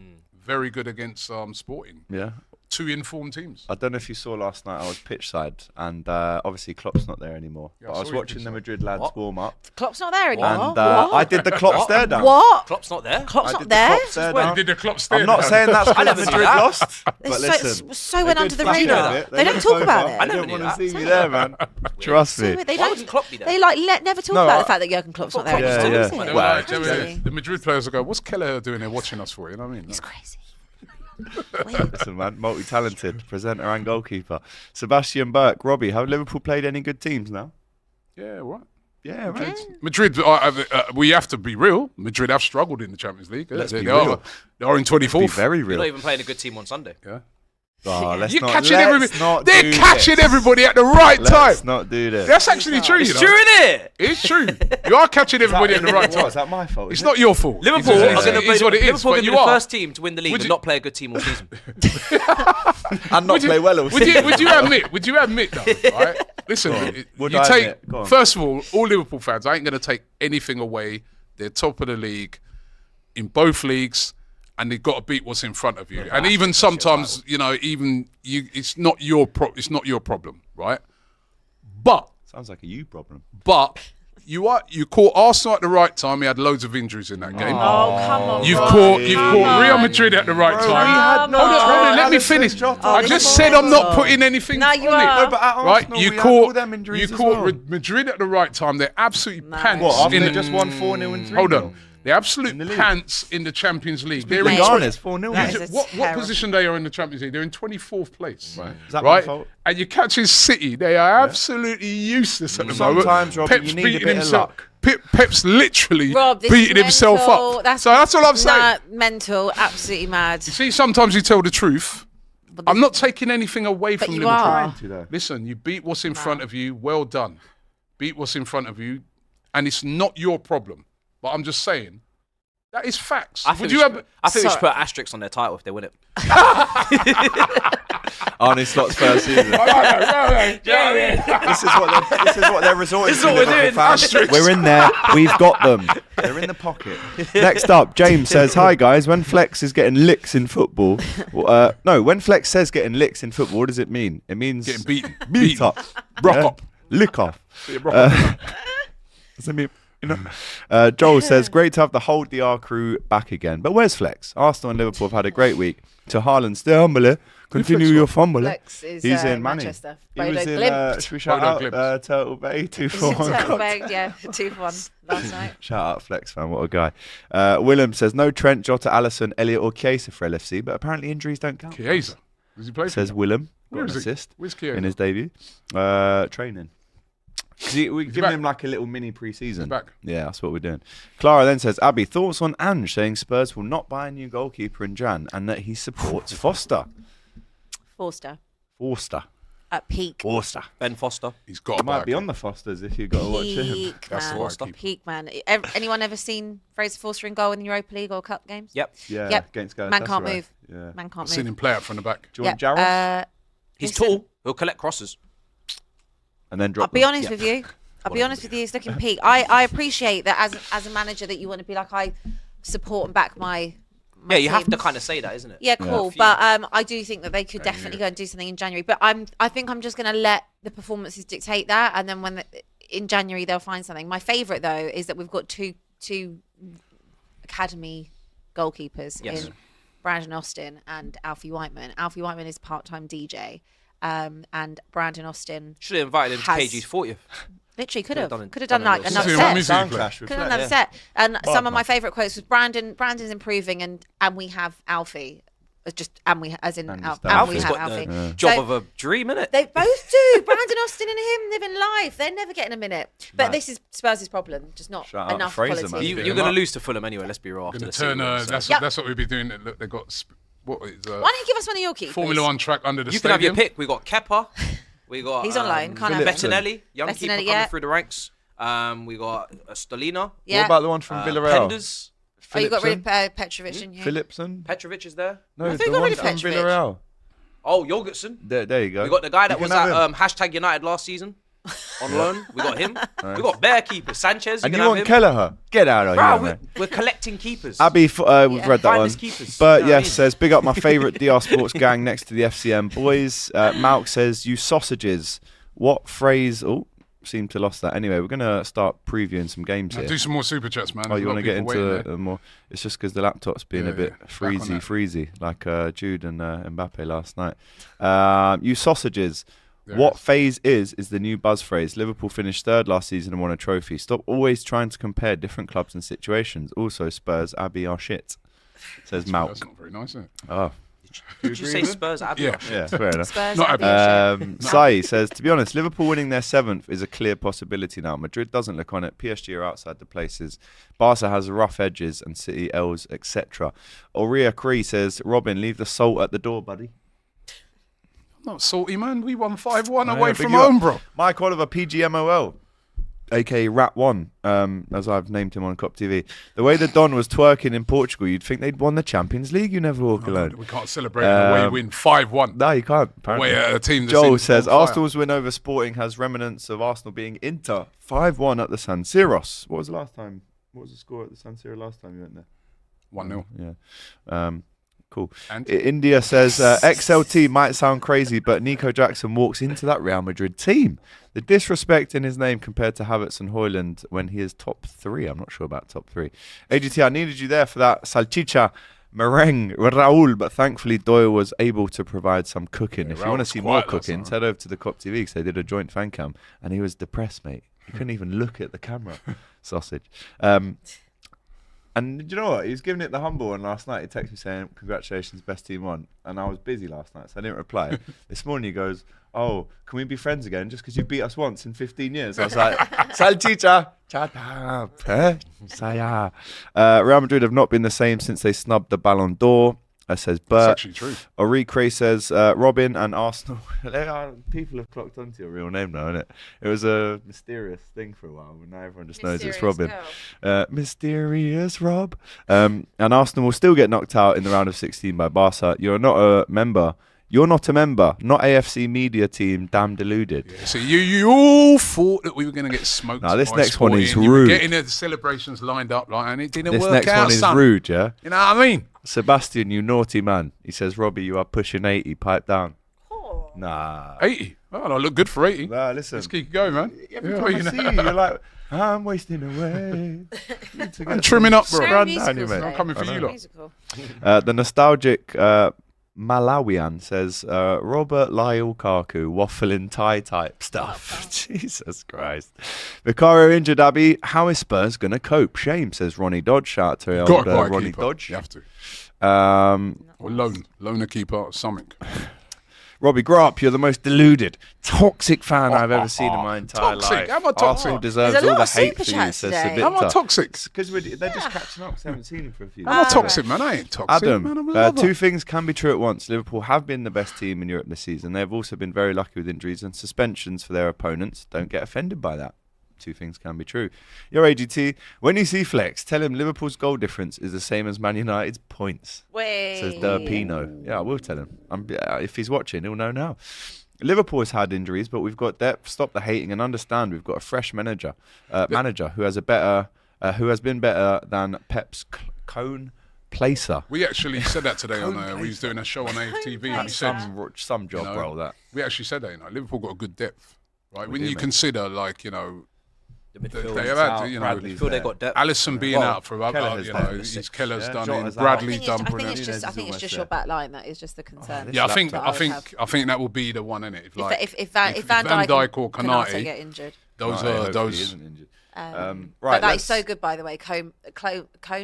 Very good against Sporting. Yeah. Two informed teams. I don't know if you saw last night. I was pitch side, and obviously Klopp's not there anymore. Yeah, But I I was saw you watching the pitch Madrid lads What? warm up, Klopp's not there anymore. and What? I did the Klopp stare down. What? Klopp's not there. Klopp's I not did the there? Klopp stare When down. Did the Klopp stare I'm not down? saying that's I because never knew Madrid that. lost, They but so, listen. so went under the They did radar. fluff They don't went talk over. about I it. never don't knew want that. to see you there, man. Trust me. They Why don't. wouldn't Klopp be there? They never talk No, about I- the fact that Jurgen Klopp's not there. Klopp was anymore. yeah. Is it? Well, Well, Crazy. the Madrid players will go, what's Kelleher doing there watching us for? You know what I mean? It's crazy. Listen, man, multi-talented presenter and goalkeeper. Sebastian Burke, Robbie, have Liverpool played any good teams now? Yeah, right. Yeah, right. Madrid, we have to be real. Madrid have struggled in the Champions League. Let's they be are, real. They are in Be 24th. very You're real. not even playing a good team on Sunday. Yeah. Oh, let's You're not, catching let's everybody. not They're do catching this. everybody at the right time. Let's not do this. That's actually true, It's you know. true, isn't it? It's true. You are catching everybody at the right What, time. is that my fault? It's is not your fault. Liverpool It's are what going to it is, be what it is, Liverpool but going to you be the are. first team to win the league Would and you- not play a good team all season. and not play well all season. Would you admit though, right? Listen, Would you I take admit? Go on. first of all Liverpool fans. I ain't going to take anything away. They're top of the league in both leagues, and they've got to beat what's in front of you. And even sometimes, you know, it's not your problem, right? But Sounds like a you problem. you caught Arsenal at the right time. He had loads of injuries in that game. Oh, come on. You've Robbie. caught Real Madrid at the right time. Hold on, let me finish. I just said I'm not putting anything No, on you it. are. No, but at Right, Arsenal, you we had all them caught injuries as well. well. Madrid at the right time. They're absolutely pants. What, after in they the- just won 4-0 and 3-0? Hold on, they're absolute In the league. pants in the Champions League. They're The in Ghana's 4-0. That mate. is a what terrible- position they are in the Champions League? They're in 24th place. Right. Is that my Right, fault? and you catch his City. They are absolutely useless at the moment. Sometimes, Robbie, you need a beating bit of himself. luck. Pep's literally Rob, this beating is himself mental. up. So that's all I'm saying. Nah, mental, absolutely mad. You see, sometimes you tell the truth. I'm not taking anything away But from you Liverpool. are. Listen, you beat what's in front of you. Well done. Beat what's in front of you, and it's not your problem. But I'm just saying, that is facts. I think we should put asterisks on their title if they win it. Arne Slot's first season. This is what they're resorting to. what we're Liverpool doing. fans. Asterisks. We're in there. We've got them. They're in the pocket. Next up, James says, "Hi guys. When Flex is getting licks in football, when Flex says getting licks in football, what does it mean? It means Getting beaten. beat up, Rock up. lick off. Yeah, rock up. Does it mean Joel says, great to have the whole DR crew back again. But where's Flex? Arsenal and Liverpool have had a great week. To Haaland, stay humble. Continue your fumble. Flex is He's in Manchester. He was Bodo in, Glimt. should we shout out Turtle Bay 2 for 1? Turtle Bay, yeah, 2 for 1 last night. Shout out Flex fan, what a guy. Willem says, no Trent, Jota, Allison, Elliot or Chiesa for LFC, but apparently injuries don't count. Chiesa? Does he play? Says Willem. Got an assist in his debut. Training. We're giving him like a little mini pre-season. He's back. Yeah, that's what we're doing. Clara then says, Abby, thoughts on Ange saying Spurs will not buy a new goalkeeper in Jan and that he supports Forster. Forster. At peak. Forster. Ben Foster. He's got He might be on the Fosters if you've got to watch him. Peak, That's man. what I keep- Peak, man. Anyone ever seen Fraser Forster in goal in the Europa League or Cup games? Yep. Yeah, Yep. against Galatasaray. Man can't move. Yeah. Man can't I've seen move. him play out from the back. Do you want Yep. Jarrell? He's Listen, tall. He'll collect crosses. And then drop I'll be them. honest with you. He's looking peak. I appreciate that as a manager that you want to be like, I support and back my Yeah, you have team. to kind of say that, isn't it? Yeah, cool. Yeah. But I do think that they could definitely go and do something in January. But I think I'm just going to let the performances dictate that, and then in January they'll find something. My favourite though is that we've got two academy goalkeepers in Brandon Austin and Alfie Whiteman. Alfie Whiteman is part-time DJ, and Brandon Austin Should have invited him to KG's 40th. literally could have done done like a another little- set. Music Sound play. clash with Could have Flex. another set. And some of my favourite quotes was Brandon's improving, and we have Alfie. We have Alfie's got Alfie. the job of a dream, innit? They both do. Brandon Austin and him living life. They're never getting a minute. But Right. this is Spurs' problem. Just not Shout out enough Fraser, quality. man. You're going to lose to Fulham anyway, let's be real. After Going the to turn. City win, so. That's what we've been doing. Look, they got what is Why don't you give us one of your keepers? Formula One track under the You can have stadium. your pick. We got Kepa. We got He's on loan. Can't have him. Bettinelli, young keeper Bettinelli, coming yeah. through the ranks. We got Stolina. Yeah. What about the one from Villarreal? Penders. Oh, you got rid of Petrovic, didn't you? Philipson? Petrovic is there. No, I think the we got one rid of from Petrovic. Villarreal. Oh, Jorgensen. There you go. We got the guy You that can was have at him. hashtag United last season on loan. We got him. We got bare keepers. Sanchez. And can you have want him. Kelleher? Get out of Bro, here, man. we're collecting keepers. Abby, we've read that one. Finest keepers. But You know what I yes, mean? says, big up my favourite DR Sports gang next to the FCM boys. Malk says, you sausages. What phrase... Oh, seem to lost that. Anyway, we're going to start previewing some games here. Do some more super chats, man. Oh, There's you a lot want to of get people into waiting more? It's just because the laptop's being a bit Back on that. freezy, like Jude and Mbappe last night. You sausages. There What it is. phase is the new buzz phrase. Liverpool finished third last season and won a trophy. Stop always trying to compare different clubs and situations. Also, Spurs, Abby are shit, says That's Malk. not very nice, is it? Oh, Did you say Spurs? Abby? Yeah. yeah, fair enough. Spurs. Not Abby. Sai says, to be honest, Liverpool winning their 7th is a clear possibility now. Madrid doesn't look on it. PSG are outside the places. Barca has rough edges and City, L's, etc. Aurea Cree says, Robin, leave the salt at the door, buddy. Not salty, man. We won 5-1 Oh, away yeah, from big you up. home, bro. Mike Oliver, PGMOL, aka Rat One, as I've named him on Cop TV. The way the Don was twerking in Portugal, you'd think they'd won the Champions League. You never walk alone. We can't celebrate the way we win 5-1. No, you can't. Apparently. Away at a team that's Joel in says on fire. Arsenal's win over Sporting has remnants of Arsenal being Inter 5-1 at the San Siro. What was the last time? What was the score at the San Siro last time you went there? 1-0. Yeah. Cool. And India says XLT might sound crazy, but Nico Jackson walks into that Real Madrid team. The disrespect in his name compared to Havertz and Højlund when he is top 3. I'm not sure about top 3. AGT, I needed you there for that salchicha meringue Raul, but thankfully Doyle was able to provide some cooking. Yeah, if you Raul want to was see more quiet last cooking, night. head over to the Cop TV because they did a joint fan cam and he was depressed, mate. He couldn't even look at the camera. Sausage. And do you know what? He was giving it the humble one last night. He texted me saying, congratulations, best team won. And I was busy last night, so I didn't reply. This morning he goes, oh, can we be friends again just because you beat us once in 15 years? I was like, salchicha, shut up. Saya. Real Madrid have not been the same since they snubbed the Ballon d'Or. Says That's Bert. actually true. Oricre says Robin and Arsenal. People have clocked onto your real name now, isn't it? It was a mysterious thing for a while, but now everyone just knows it's Robin. Mysterious Rob. And Arsenal will still get knocked out in the round of 16 by Barca. You're not a member. You're not a member. Not AFC media team. Damn deluded. Yeah, so you all thought that we were going to get smoked. Now, this by next one Sporting. is You were rude. getting the celebrations lined up, and it didn't This work next out, one is son. rude, yeah? You know what I mean? Sebastian, you naughty man. He says, Robbie, you are pushing 80. Pipe down. Nah. 80. Oh, I look good for 80. Nah, listen. Let's keep going, man. Every time I see you, you're like, I'm wasting away. I'm trimming up, bro. Very Run musical down you, mate. today. I'm coming for you lot. Musical. The nostalgic Malawian says, Robert Lyle Kaku, waffling tie type stuff. Jesus Christ. Vicario injured, Abbi. How is Spurs going to cope? Shame, says Ronnie Dodge. Shout out to Got to buy a Ronnie keeper. Dodge. You have to. Or Loan a keeper or something. Robbie, grow up. You're the most deluded, toxic fan I've ever seen in my entire Toxic? life. How am I toxic? Arsenal deserves There's a all lot the of hate for you, Superchats says today. How am I Sabita. toxic? Because they're just catching up. 'Cause I haven't seen him for a few I'm not days. toxic, man. I ain't toxic. Adam, man. I'm a lover. two things can be true at once. Liverpool have been the best team in Europe this season. They've also been very lucky with injuries and suspensions for their opponents. Don't get offended by that. Two things can be true. Your AGT, when you see Flex, tell him Liverpool's goal difference is the same as Man United's points. Wait. Says Derpino. Yeah, I will tell him. If he's watching, he'll know now. Liverpool has had injuries, but we've got depth. Stop the hating and understand. We've got a fresh manager who has been better than Pep's cone placer. We actually said that today we was doing a show on AFTV. And we said, Some job you know, role that. we actually said that, Liverpool got a good depth, right? When do, you mate. consider, The midfield. they have had, Bradley's feel they there. got depth. Allison being Well, out for Kelleher's done. Keller's Yeah, done Jota's it, out. Bradley's done I think brilliant. it's just almost your back line that is just the concern. Yeah, I think laptop. I think that will be the one, innit? If Van Dijk or Konate Konate, get injured. those No, are hopefully those. he isn't injured. But Right, that is so good, by the way. Cone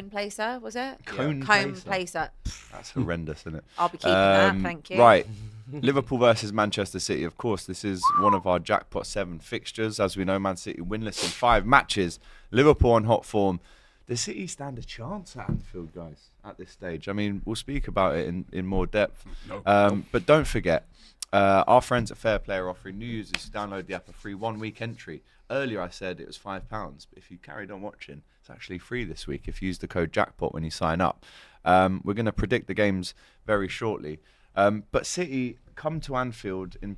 placer, was it? Cone placer. That's horrendous, isn't it? I'll be keeping that, thank you. Right. Liverpool versus Manchester City. Of course, this is one of our jackpot 7 fixtures. As we know, Man City winless in 5 matches. Liverpool on hot form. Does City stand a chance at Anfield, guys, at this stage? I mean, we'll speak about it in more depth. But don't forget, our friends at Fairplay are offering new users who download the app a free 1-week entry. Earlier I said it was £5, but if you carried on watching, it's actually free this week if you use the code jackpot when you sign up. We're going to predict the games very shortly. But City come to Anfield in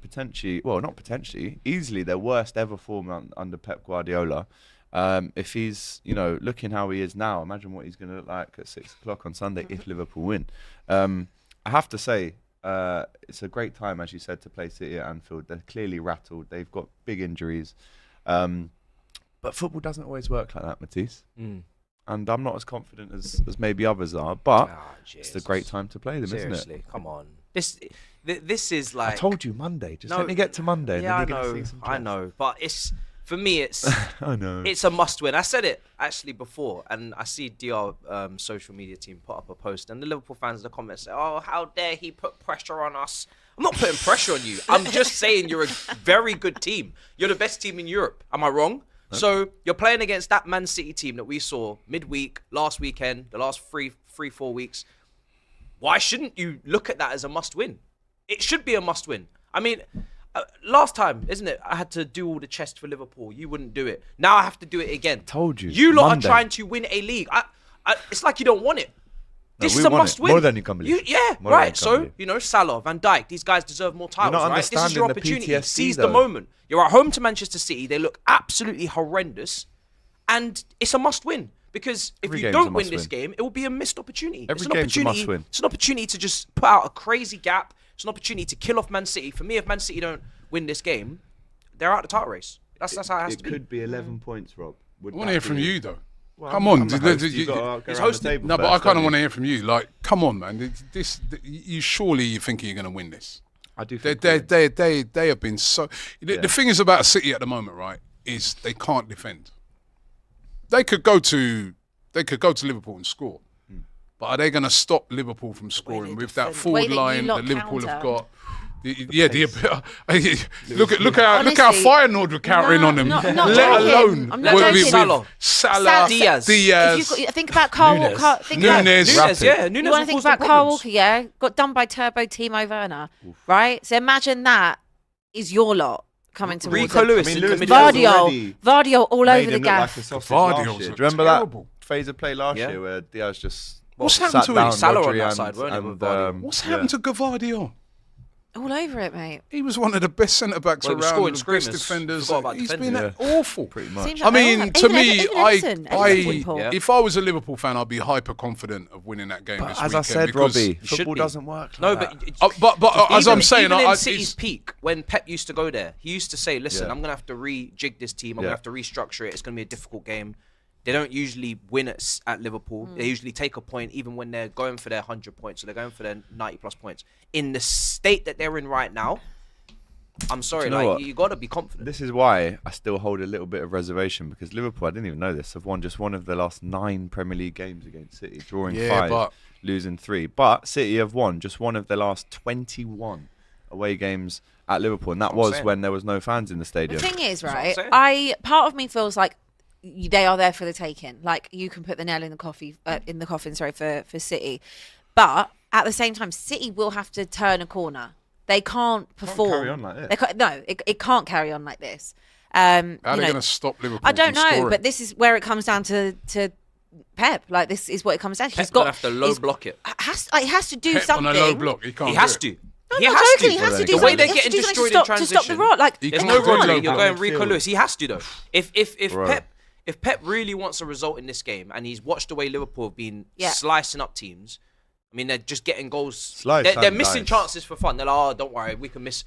easily their worst ever form under Pep Guardiola. If he's, looking how he is now, imagine what he's going to look like at 6 o'clock on Sunday if Liverpool win. I have to say, it's a great time, as you said, to play City at Anfield. They're clearly rattled. They've got big injuries. But football doesn't always work like that, Matisse. And I'm not as confident as maybe others are, but it's a great time to play them, isn't it? Seriously, come on. This is like... I told you Monday. Just let me get to Monday. Yeah, and then you're gonna see some I know. But for me, it's I know. it's a must-win. I said it actually before, and I see DR social media team put up a post, and the Liverpool fans in the comments say, "Oh, how dare he put pressure on us?" I'm not putting pressure on you. I'm just saying you're a very good team. You're the best team in Europe. Am I wrong? Nope. So you're playing against that Man City team that we saw midweek, last weekend, the last 4 weeks. Why shouldn't you look at that as a must-win? It should be a must-win. I mean, last time, isn't it? I had to do all the chest for Liverpool. You wouldn't do it. Now I have to do it again. Told you. You lot Monday. are trying to win a league. It's like you don't want it. This we is a want it. must-win. More than you can believe. Yeah, More than right. you can So, believe. Salah, Van Dijk, these guys deserve more titles, not right? This is your understanding the opportunity. PTSD Seize the though. moment. You're at home to Manchester City. They look absolutely horrendous. And it's a must-win. Because if Every you game's don't a win this must-win. game, it will be a missed opportunity. Every game's a must-win. It's an opportunity to just put out a crazy gap. It's an opportunity to kill off Man City. For me, if Man City don't win this game, they're out of the title race. That's how it has to be. It could be 11 points, Rob. I want to hear from you, though. Well, Come on. I'm the host. You've got to go He's around the hosting. table No, but first, I kind don't of you? want to hear from you. Like, come on, man. You surely you think you're going to win this. I do think we win. They have been so... The thing is about City at the moment, right, is they can't defend. They could go to Liverpool and score. But are they going to stop Liverpool from scoring with that forward that line you lot that Liverpool have counter. got? Look how Honestly, Feyenoord were countering on them. not Let joking. alone I'm not with joking. Salah, Diaz. If you think about Carl Nunes. Walker, Nunes. Nunes, yeah. You Nunes want to will think cause them about Carl problems. Walker, yeah? Got done by Turbo Timo Werner, right? So imagine that is your lot coming towards Rico him. Lewis I mean, in Lewis the Diaz middle. already Vardio all made over the him look like gaff. a sausage Vardy last was year. Do you remember terrible. that phase of play last Yeah. year where Diaz just What's sat happened to him? down Salah on Rodri that and- side, weren't it, and, with Vardy? What's happened to Gavardio? All over it, mate. He was one of the best centre backs Well, he was around, scoring the screamers. best defenders. Forgot about He's defending. been awful. Pretty much. Seems I like they all mean, have. to me, Even Everton I, Yeah. if I was a Liverpool fan, I'd be hyper confident of winning that game But this as weekend. I said, because- Robbie, should football be. doesn't work. No, Like but but as I'm saying, even in it's- City's peak, when Pep used to go there, he used to say, "Listen, Yeah. I'm gonna have to rejig this team. I'm Yeah. gonna have to restructure it. It's gonna be a difficult game." They don't usually win at Liverpool. They usually take a point even when they're going for their 100 points, or they're going for their 90+ points. In the state that they're in right now, I'm sorry, you know what? you got to be confident. This is why I still hold a little bit of reservation, because Liverpool, I didn't even know this, have won just one of the last 9 Premier League games against City, drawing 5, but losing 3. But City have won just one of the last 21 away games at Liverpool, and that was saying. when there was no fans in the The stadium. thing is, what I'm right? saying. Part of me feels like they are there for the taking. Like you can put the nail in the coffin. Sorry, for City, but at the same time, City will have to turn a corner. They can't perform. carry on like this. They can't, it can't carry on like this. how are they going to stop Liverpool? I don't from know, scoring? but this is where it comes down to Pep. Like this is what it comes down to. Pep's gonna have to low block it. He has to do Pep something. on a low block. He can't. He do has it. to. No, He not has joking. to. He has to do Well, The way something. they're He has getting to do something destroyed in to stop the transition. rot. Like He There's can't no do it. Rodri. Low You're block. going Rico Midfield. Lewis. He has to though. If Bro. Pep really wants a result in this game, and he's watched the way Liverpool have been Yeah. slicing up teams. I mean, they're just getting goals. Slice They're and missing dice. chances for fun. They're like, oh, don't worry, we can miss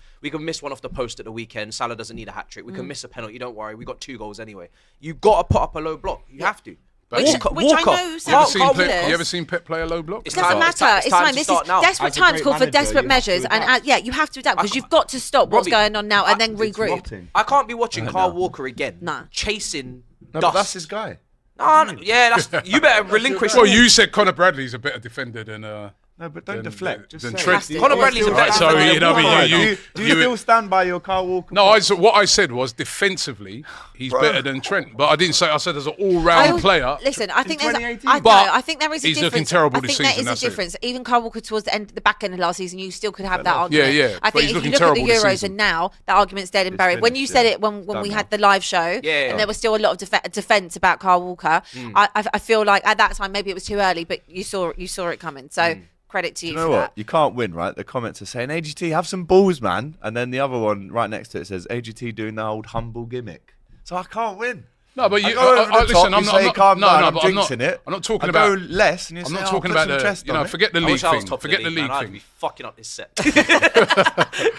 one off the post at the weekend. Salah doesn't need a hat trick. We can miss a penalty. Don't worry, we got 2 goals anyway. You got to put up a low block. You have to. Which I know You ever, sounds seen ridiculous. Pep, you ever seen Pep play a low block? It's Doesn't time- matter. it's time- It's it's time fine. to This is start now. desperate As a times great call for manager, desperate you have to measures, and adapt. yeah, you have to adapt because you've got to stop what's Robbie, going on now and then It's regroup. rotting. I can't be watching Kyle Walker again. Nah. Chasing No, dust. but that's his guy. No, yeah, that's you better relinquish. Well, you said Conor Bradley's a better defender than. No, but don't Then- deflect. Just then say Trent- it. Conor Bradley's a better Right, so, defender you know, than I mean, Walker. you- Do you still stand by your Kyle Walker? No, what I said was defensively he's better than Trent, but I didn't say. I said as an all-round player. Listen, I think there's. 2018. I think there is a He's difference. looking terrible I this think season, there that's is a it. difference. Even Kyle Walker towards the back end of last season, you still could have that Yeah, argument. yeah, I but think he's if looking you look at the terrible this Euros season. and now, that argument's dead and buried. When you finished, said yeah. it when Done we now. had the live show, Yeah. and there was still a lot of defence about Kyle Walker, I feel like at that time maybe it was too early, but you saw it coming. So. Credit to you, You know for what? that. You can't win, right? The comments are saying, AGT, have some balls, man. And then the other one right next to it says, AGT doing the old humble gimmick. So I can't win. No, but I you go over the listen. top, I'm you not. say, I'm not calm no, down, no, I'm but I'm not. jinxing it. I'm not talking I about. go less, and you I'm say, not oh, talking put about some the. chest You on know, it. forget the I league wish I was thing. top Forget of the the league league, man. I'd thing. be fucking up this set.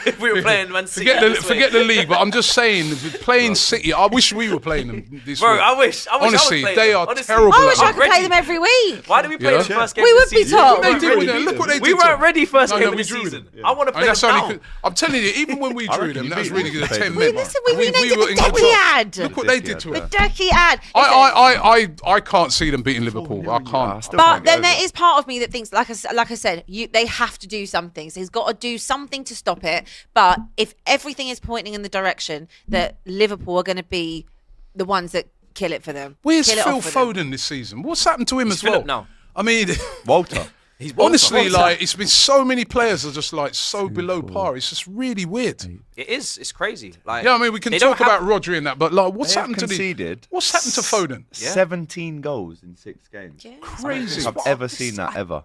If we were playing Man City. Forget the league, but I'm just saying, playing City. I wish we were playing them this Bro, week. I wish I Honestly, was playing they them. are Honestly. terrible. I wish I I'm could play them every week. Why did we play Yeah. the first game? We of the would be season? top. They did with them. Look what they did. We to weren't them. ready first No, game no, of we the drew season. them. I want to play And that's them only. now. 'Cause- I'm telling you, even when we drew reckon them, you that was beat really them. good. Played 10 them. men. Listen, we And named it were the in Dirty control. Ad. Look what they did to The us. Dirty Ad. I can't see them beating Liverpool. I I can't. still But can't get then over there it. is part of me that thinks, like I said, they have to do something. So he's got to do something to stop it. But if everything is pointing in the direction that Liverpool are going to be the ones that kill it for them, Where's kill it Phil off for them. Foden this season? What's happened to him He's as well? Philip now. I mean, Walter. He's honestly, Walter. like it's been so many players are just like so below par. It's just really weird. It is. It's crazy. Like, Yeah, I mean, we can they talk don't have- about Rodri and that, but like, what's They have happened to conceded What's happened to Foden? 17 goals in 6 games. Yeah. Crazy. I've ever seen that ever.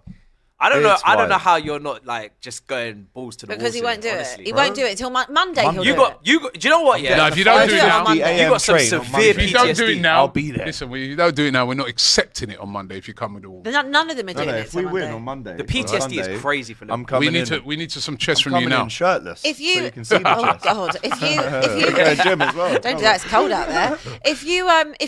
I don't know. It's I don't know wild. how you're not like just going balls to the Because he walls won't do here, it. honestly. He won't do it until Monday. He'll You do got. it. You got. Do you know what? Yeah. No, if you don't do it now, Monday. You got some train on severe Monday. If you don't do it PTSD. now, I'll be there. Listen, we don't do it now. We're not accepting it on Monday. If you come with all, None of them are No, doing it. if we till win Monday. on Monday, The or PTSD Sunday, is crazy for I'm Liverpool. coming we need some chest I'm from you coming now. in shirtless. If you, so you can see the oh chest. God, if you Yeah, gym as well. don't do that, it's cold out there. If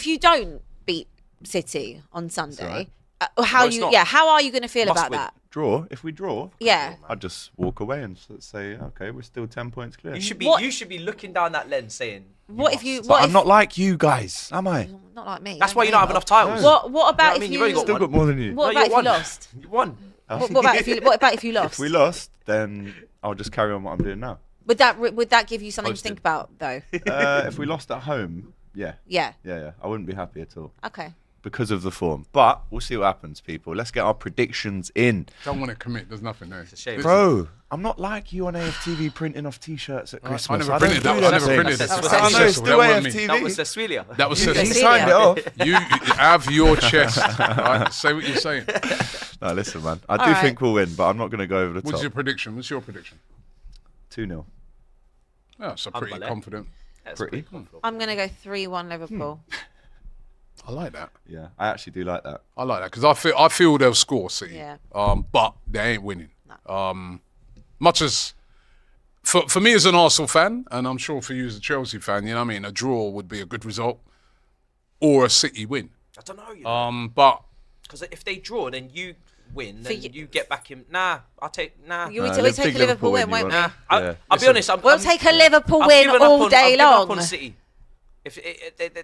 you don't beat City on Sunday, how No, it's not. how are you going to feel Must about win. that? Draw. If we draw, Yeah. I'd just walk away and say, okay, we're still 10 points clear. You should be. What- You should be looking down that lens, saying. What if you? But What I'm if, not like you guys, am I? not like me. That's why you don't have enough titles. What about I if mean? you? You've only got Still one. got more than you. What No, about you if won. you lost? You won. What about if you? What about if you lost? If we lost, then I'll just carry on what I'm doing now. Would that give you something to think about though? If we lost at home, yeah. Yeah. I wouldn't be happy at all Okay. because of the form. But we'll see what happens, people. Let's get our predictions in. Don't want to commit. There's nothing there. It's a shame. Bro, I'm not like you on AFTV printing off T-shirts at Christmas. I never don't printed do that. them I never things. printed That's that. what I know, it's That still wasn't me. AFTV. That was Cecilia. That was You He see signed it off. You have your chest. Right? Say what you're saying. No, listen, man. I do All right. think we'll win, but I'm not going to go over the What's top. your prediction? What's your prediction? 2-0. Yeah, so pretty Humble, eh? confident. That's Pretty. comfortable. I'm going to go 3-1 Liverpool. I like that. Yeah, I actually do like that. I like that because I feel they'll score City. Yeah. But they ain't winning. Much as for me as an Arsenal fan, and I'm sure for you as a Chelsea fan, you know what I mean, a draw would be a good result, or a City win. I don't know. But Because if they draw, then you win, For then you- you get back in. Nah, I'll take. Nah. We Nah, take big a Liverpool win, you won't we? want. Nah. Yeah. I'll be honest. We'll take a Liverpool win all day I've given up long. on City. If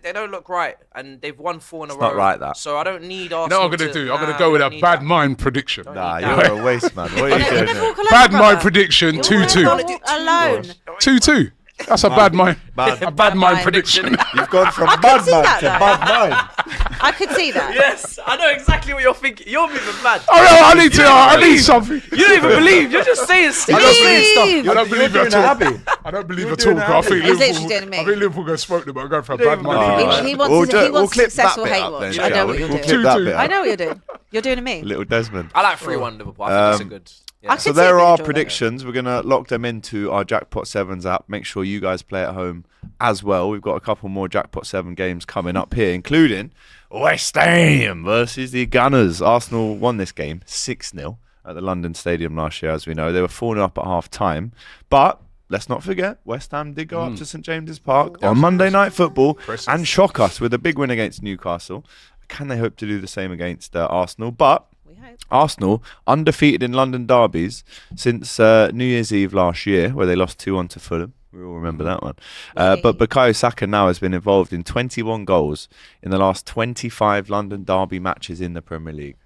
they don't look right, and they've won 4 in a row. not right, that. So I don't need Arsenal. you know what I'm going to do? I'm going to go with a bad mind prediction. Nah, need you're a waste, man. What are you You're doing gonna there? walk alone, Bad brother. mind prediction, You're 2-2. gonna walk alone. 2-2. That's a bad mind. Bad- A bad mind mind prediction. You've gone from could bad see man that, to though. bad mind. I could see that. Yes, I know exactly what you're thinking. You're moving mad. Oh no, I need something. You don't even believe. You're just saying stuff. I don't believe Steve! I don't You're believe doing at a all. Abbi. I don't believe You're at all. doing a I think Abbi. He's literally Liverpool. doing me. I think Liverpool going to smoke them. I'm going for a You don't bad even mind. believe prediction. it. He wants We'll he wants clip that successful bit hate up watch. then, I shall know we? what you're We'll doing. clip that 2-2. bit I up. know what you're doing. You're doing to me. Little Desmond. I like 3-1 Liverpool. I think that's a good. Yeah. I So could see there it are being drawn. predictions. We're going to lock them into our Jackpot 7s app. Make sure you guys play at home as well. We've got a couple more Jackpot 7 games coming up here, including West Ham versus the Gunners. Arsenal won this game 6-0 at the London Stadium last year, as we know. They were 4-0 up at half-time. But let's not forget, West Ham did go up to St James's Park on Monday Night Football and shock us with a big win against Newcastle. Can they hope to do the same against Arsenal? But We hope. Arsenal undefeated in London derbies since New Year's Eve last year, where they lost 2-1 to Fulham. We all remember that one. But Bukayo Saka now has been involved in 21 goals in the last 25 London derby matches in the Premier League.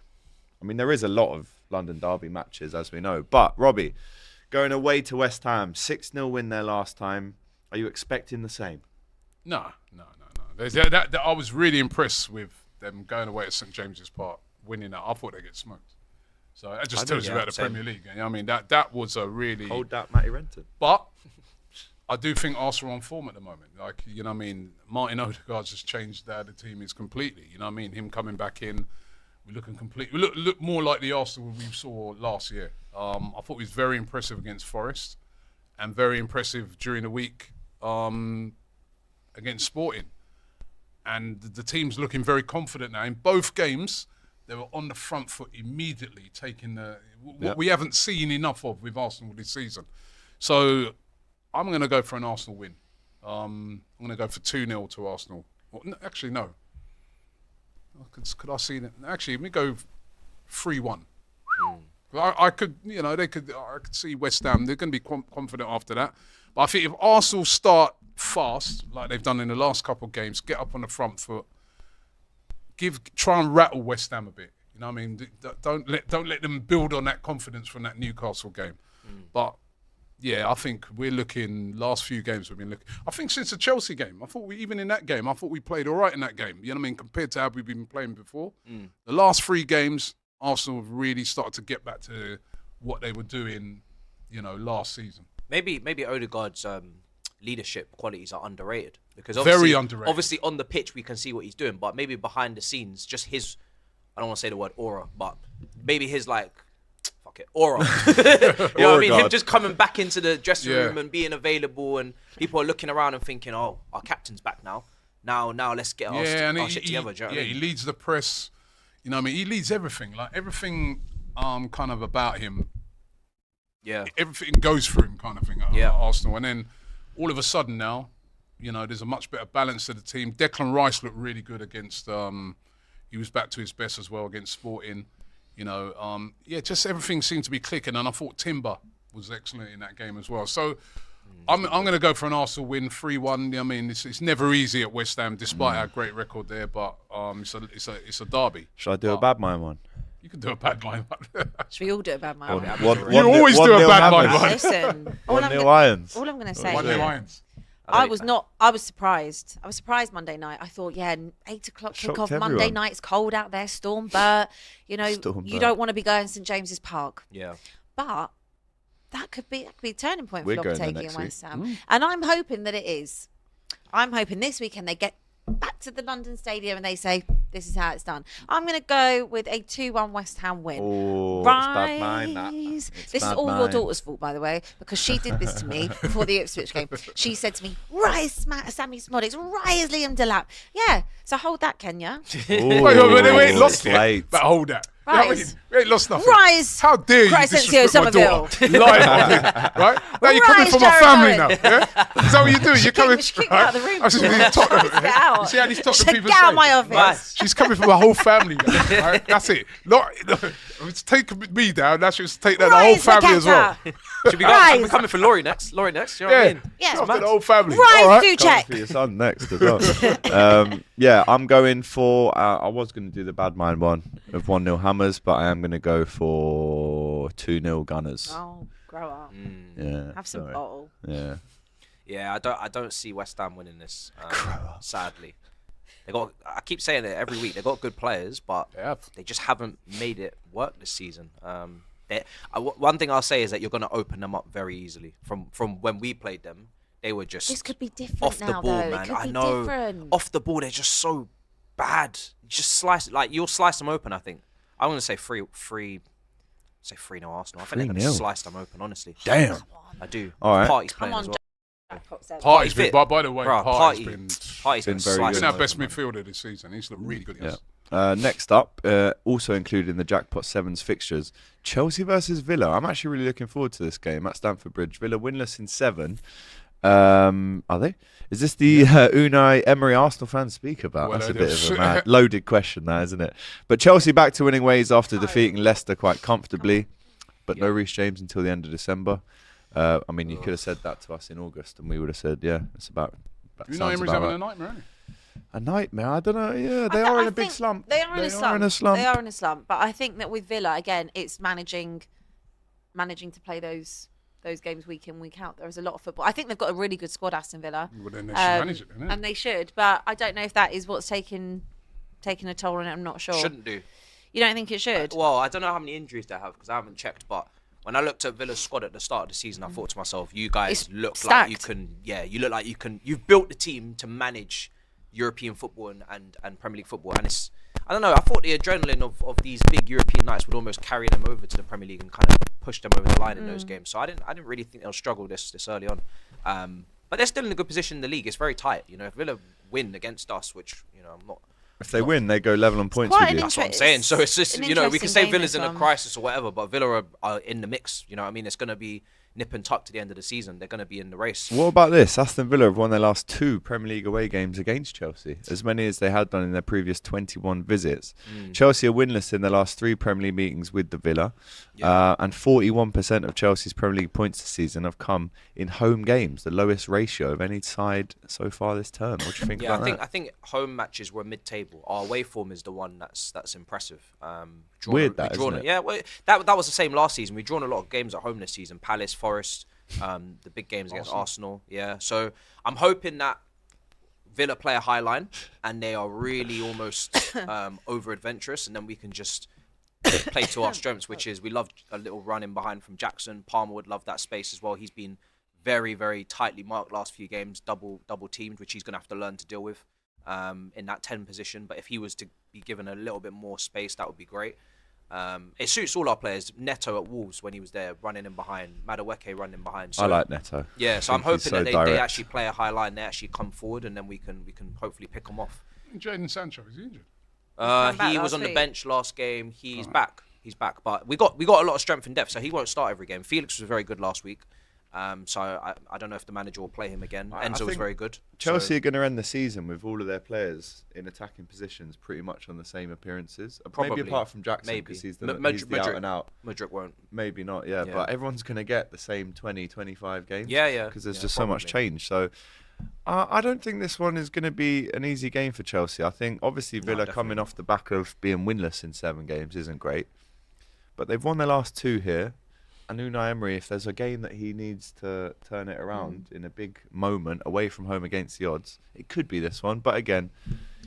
I mean, there is a lot of London derby matches, as we know. But, Robbie, going away to West Ham, 6-0 win there last time. Are you expecting the same? No. I was really impressed with them going away at St James's Park, winning that. I thought they'd get smoked. So that just tells you about the same. Premier League. You know what I mean, that was a really. Hold that, Matty Renton. But I do think Arsenal are on form at the moment. Like, you know what I mean, Martin Odegaard's just changed the team is completely. You know what I mean? Him coming back in, we're looking complete. We look more like the Arsenal we saw last year. I thought he was very impressive against Forest and very impressive during the week against Sporting. And the team's looking very confident now. In both games, they were on the front foot immediately, taking what we haven't seen enough of with Arsenal this season. So I'm going to go for an Arsenal win. I'm going to go for 2-0 to Arsenal. Well, actually, no. Could I see that? Actually, let me go 3-1. I could, I could see West Ham. They're going to be confident after that. But I think if Arsenal start fast, like they've done in the last couple of games, get up on the front foot, try and rattle West Ham a bit. You know what I mean? Don't let them build on that confidence from that Newcastle game. But yeah, I think we're looking. Last few games we've been looking. I think since the Chelsea game, I thought even in that game, I thought we played all right in that game. You know what I mean? Compared to how we've been playing before, the last 3 games, Arsenal have really started to get back to what they were doing, last season. Maybe Odegaard's leadership qualities are underrated because Very underrated. Obviously on the pitch we can see what he's doing, but maybe behind the scenes, just his, I don't want to say the word aura, but maybe his aura. You know what I mean? Him just coming back into the dressing room and being available, and people are looking around and thinking, "Oh, our captain's back now. Now let's get our shit together." Do you know what I mean? He leads the press. You know what I mean? He leads everything. Like everything, kind of about him. Yeah. Everything goes through him, kind of thing. At Arsenal, and then all of a sudden now, there's a much better balance to the team. Declan Rice looked really good against. He was back to his best as well against Sporting. Just everything seemed to be clicking, and I thought Timber was excellent in that game as well. So I'm going to go for an Arsenal win, 3-1. I mean, it's never easy at West Ham, despite our great record there. But it's a derby. Should I do a bad mind one? You can do a bad mind one. Should we all do a bad mind? You always do a bad mind one. Listen, all I'm 1-0 Irons. going to say, 1-0 Lions. I was surprised. I was surprised Monday night. I thought, 8 o'clock Shocked kickoff everyone. Monday night. It's cold out there, storm Bert. You Storm don't want to be going to St James's Park. Yeah. But that could be a turning point We're for going there Lopetegui and next West week. Ham. And I'm hoping that it is. I'm hoping this weekend they get back to the London Stadium and they say, This is how it's done. I'm going to go with a 2-1 West Ham win. Oh, Rise. it's bad mind, that. It's This is bad all your mind. daughter's fault, by the way, because she did this to me before the Ipswich game. She said to me, "Rise, Sammy Smodix, rise, Liam Delap." Yeah, so hold that, Kenya. Wait, we ain't lost it's late. it. But hold that. You know what I mean? Rise. We ain't lost nothing. Rise. How dare you Crescencio disrespect my daughter? Somerville. Lying on me, right? Now you're coming Rise, for my Jared family Owen. now. Yeah? Is that what you're doing? You're coming. She kicked me out of the room. I was just being Tottenham. Get out. You see how these Tottenham Get people out say? of my office. Right. She's coming for my whole family. Now, right? That's it. Not, it's taking me down. Now she's take that the whole Rise, family as well. Makata. Should be going, Rise. coming for Laurie next. You know what I mean? Yeah. She's after the whole family. Rise, All right. do Coming check. for your son next as well. Yeah, I'm going for. I was going to do the bad mind one of 1-0 Hammers, but I am going to go for 2-0 Gunners. Oh, grow up. Yeah, Have some sorry. bottle. Yeah, Yeah, I don't see West Ham winning this. Sadly, I keep saying it every week. They got good players, but They have. they just haven't made it work this season. One thing I'll say is that you're going to open them up very easily. From when we played them, they were just This could be different off the now, ball, though. man. It could I be know different. off the ball they're just so bad. You just slice it like you'll slice them open. I think I'm going to say 3-0 Arsenal. I think they're going to 3-0. slice them open. Honestly, Damn. I do. All right. Party's Come playing on, as well. Jackpot seven. Party's fit. been, by the way, Bro, Party's Party. been Party's been been very slice good. been them our best open, man. midfielder this season. He's looked really good. yeah. Yes. Next up, also included in the Jackpot 7's fixtures, Chelsea versus Villa. I'm actually really looking forward to this game at Stamford Bridge. Villa winless in 7. Are they? Is this the Unai Emery Arsenal fans speak about? Well, That's a they bit do. of a mad, loaded question, that isn't it? But Chelsea back to winning ways after defeating Leicester quite comfortably, but no Reece James until the end of December. I mean, you could have said that to us in August, and we would have said, yeah, it's about. You know sounds Emery's about having right. a nightmare, isn't A nightmare. I don't know. Yeah, I they are in a big think slump. They are in a slump. in a slump. They are in a slump. But I think that with Villa, again, it's managing to play those games week in, week out. There's a lot of football. I think they've got a really good squad, Aston Villa. Well, then they should manage it, innit? And they should. But I don't know if that is what's taking a toll on it. I'm not sure. Shouldn't do. You don't think it should? Well, I don't know how many injuries they have because I haven't checked, but when I looked at Villa's squad at the start of the season, I thought to myself, you guys It's look stacked. like you can, you look like you can, you've built the team to manage European football and Premier League football. And it's, I don't know, I thought the adrenaline of these big European nights would almost carry them over to the Premier League and kind of push them over the line in those games. So I didn't really think they'll struggle this early on. But they're still in a good position in the league. It's very tight. You know, if Villa win against us, which, you know, I'm not. If they win, they go level on points quite with you. an That's what I'm saying. So it's just, an you know, we can interesting say game, Villa's this in a one. crisis or whatever, but Villa are in the mix. You know what I mean? It's going to be nip and tuck to the end of the season. They're going to be in the race. What about this? Aston Villa have won their last 2 Premier League away games against Chelsea, as many as they had done in their previous 21 visits. Chelsea are winless in their last 3 Premier League meetings with the Villa, and 41% of Chelsea's Premier League points this season have come in home games, the lowest ratio of any side so far this term. What do you think Yeah, about I that? think home matches were mid-table. Our away form is the one that's impressive. Weird that, isn't it? Yeah, well, that was the same last season. We've drawn a lot of games at home this season. Palace, Forest, the big games against Arsenal. Yeah, so I'm hoping that Villa play a high line and they are really almost over adventurous, and then we can just play to our strengths, which is we love a little run in behind from Jackson. Palmer would love that space as well. He's been very, very tightly marked last few games, double teamed, which he's going to have to learn to deal with in that 10 position. But if he was to be given a little bit more space, that would be great. It suits all our players. Neto at Wolves when he was there, running in behind. Madueke running behind. So, I like Neto. Yeah, so I I'm think he's hoping that so they direct. actually play a high line. They actually come forward, and then we can hopefully pick them off. Jadon Sancho, is he injured? back He was last on the week. bench last game. He's back. He's back, but we got a lot of strength and depth, so he won't start every game. Felix was very good last week, so I don't know if the manager will play him again. I Enzo was think very good. Chelsea so, are going to end the season with all of their players in attacking positions pretty much on the same appearances. Maybe Probably. apart from Jackson, Maybe. because he's the Mudryk- out and out. Mudryk won't. Maybe not, yeah. Yeah. But everyone's going to get the same 20, 25 games. Yeah. Because there's Yeah, just so much probably. change. So I don't think this one is going to be an easy game for Chelsea. I think, obviously, Villa coming definitely off the back of being winless in 7 games isn't great. But they've won their last 2 here. And Unai Emery, if there's a game that he needs to turn it around in a big moment away from home against the odds, it could be this one. But again,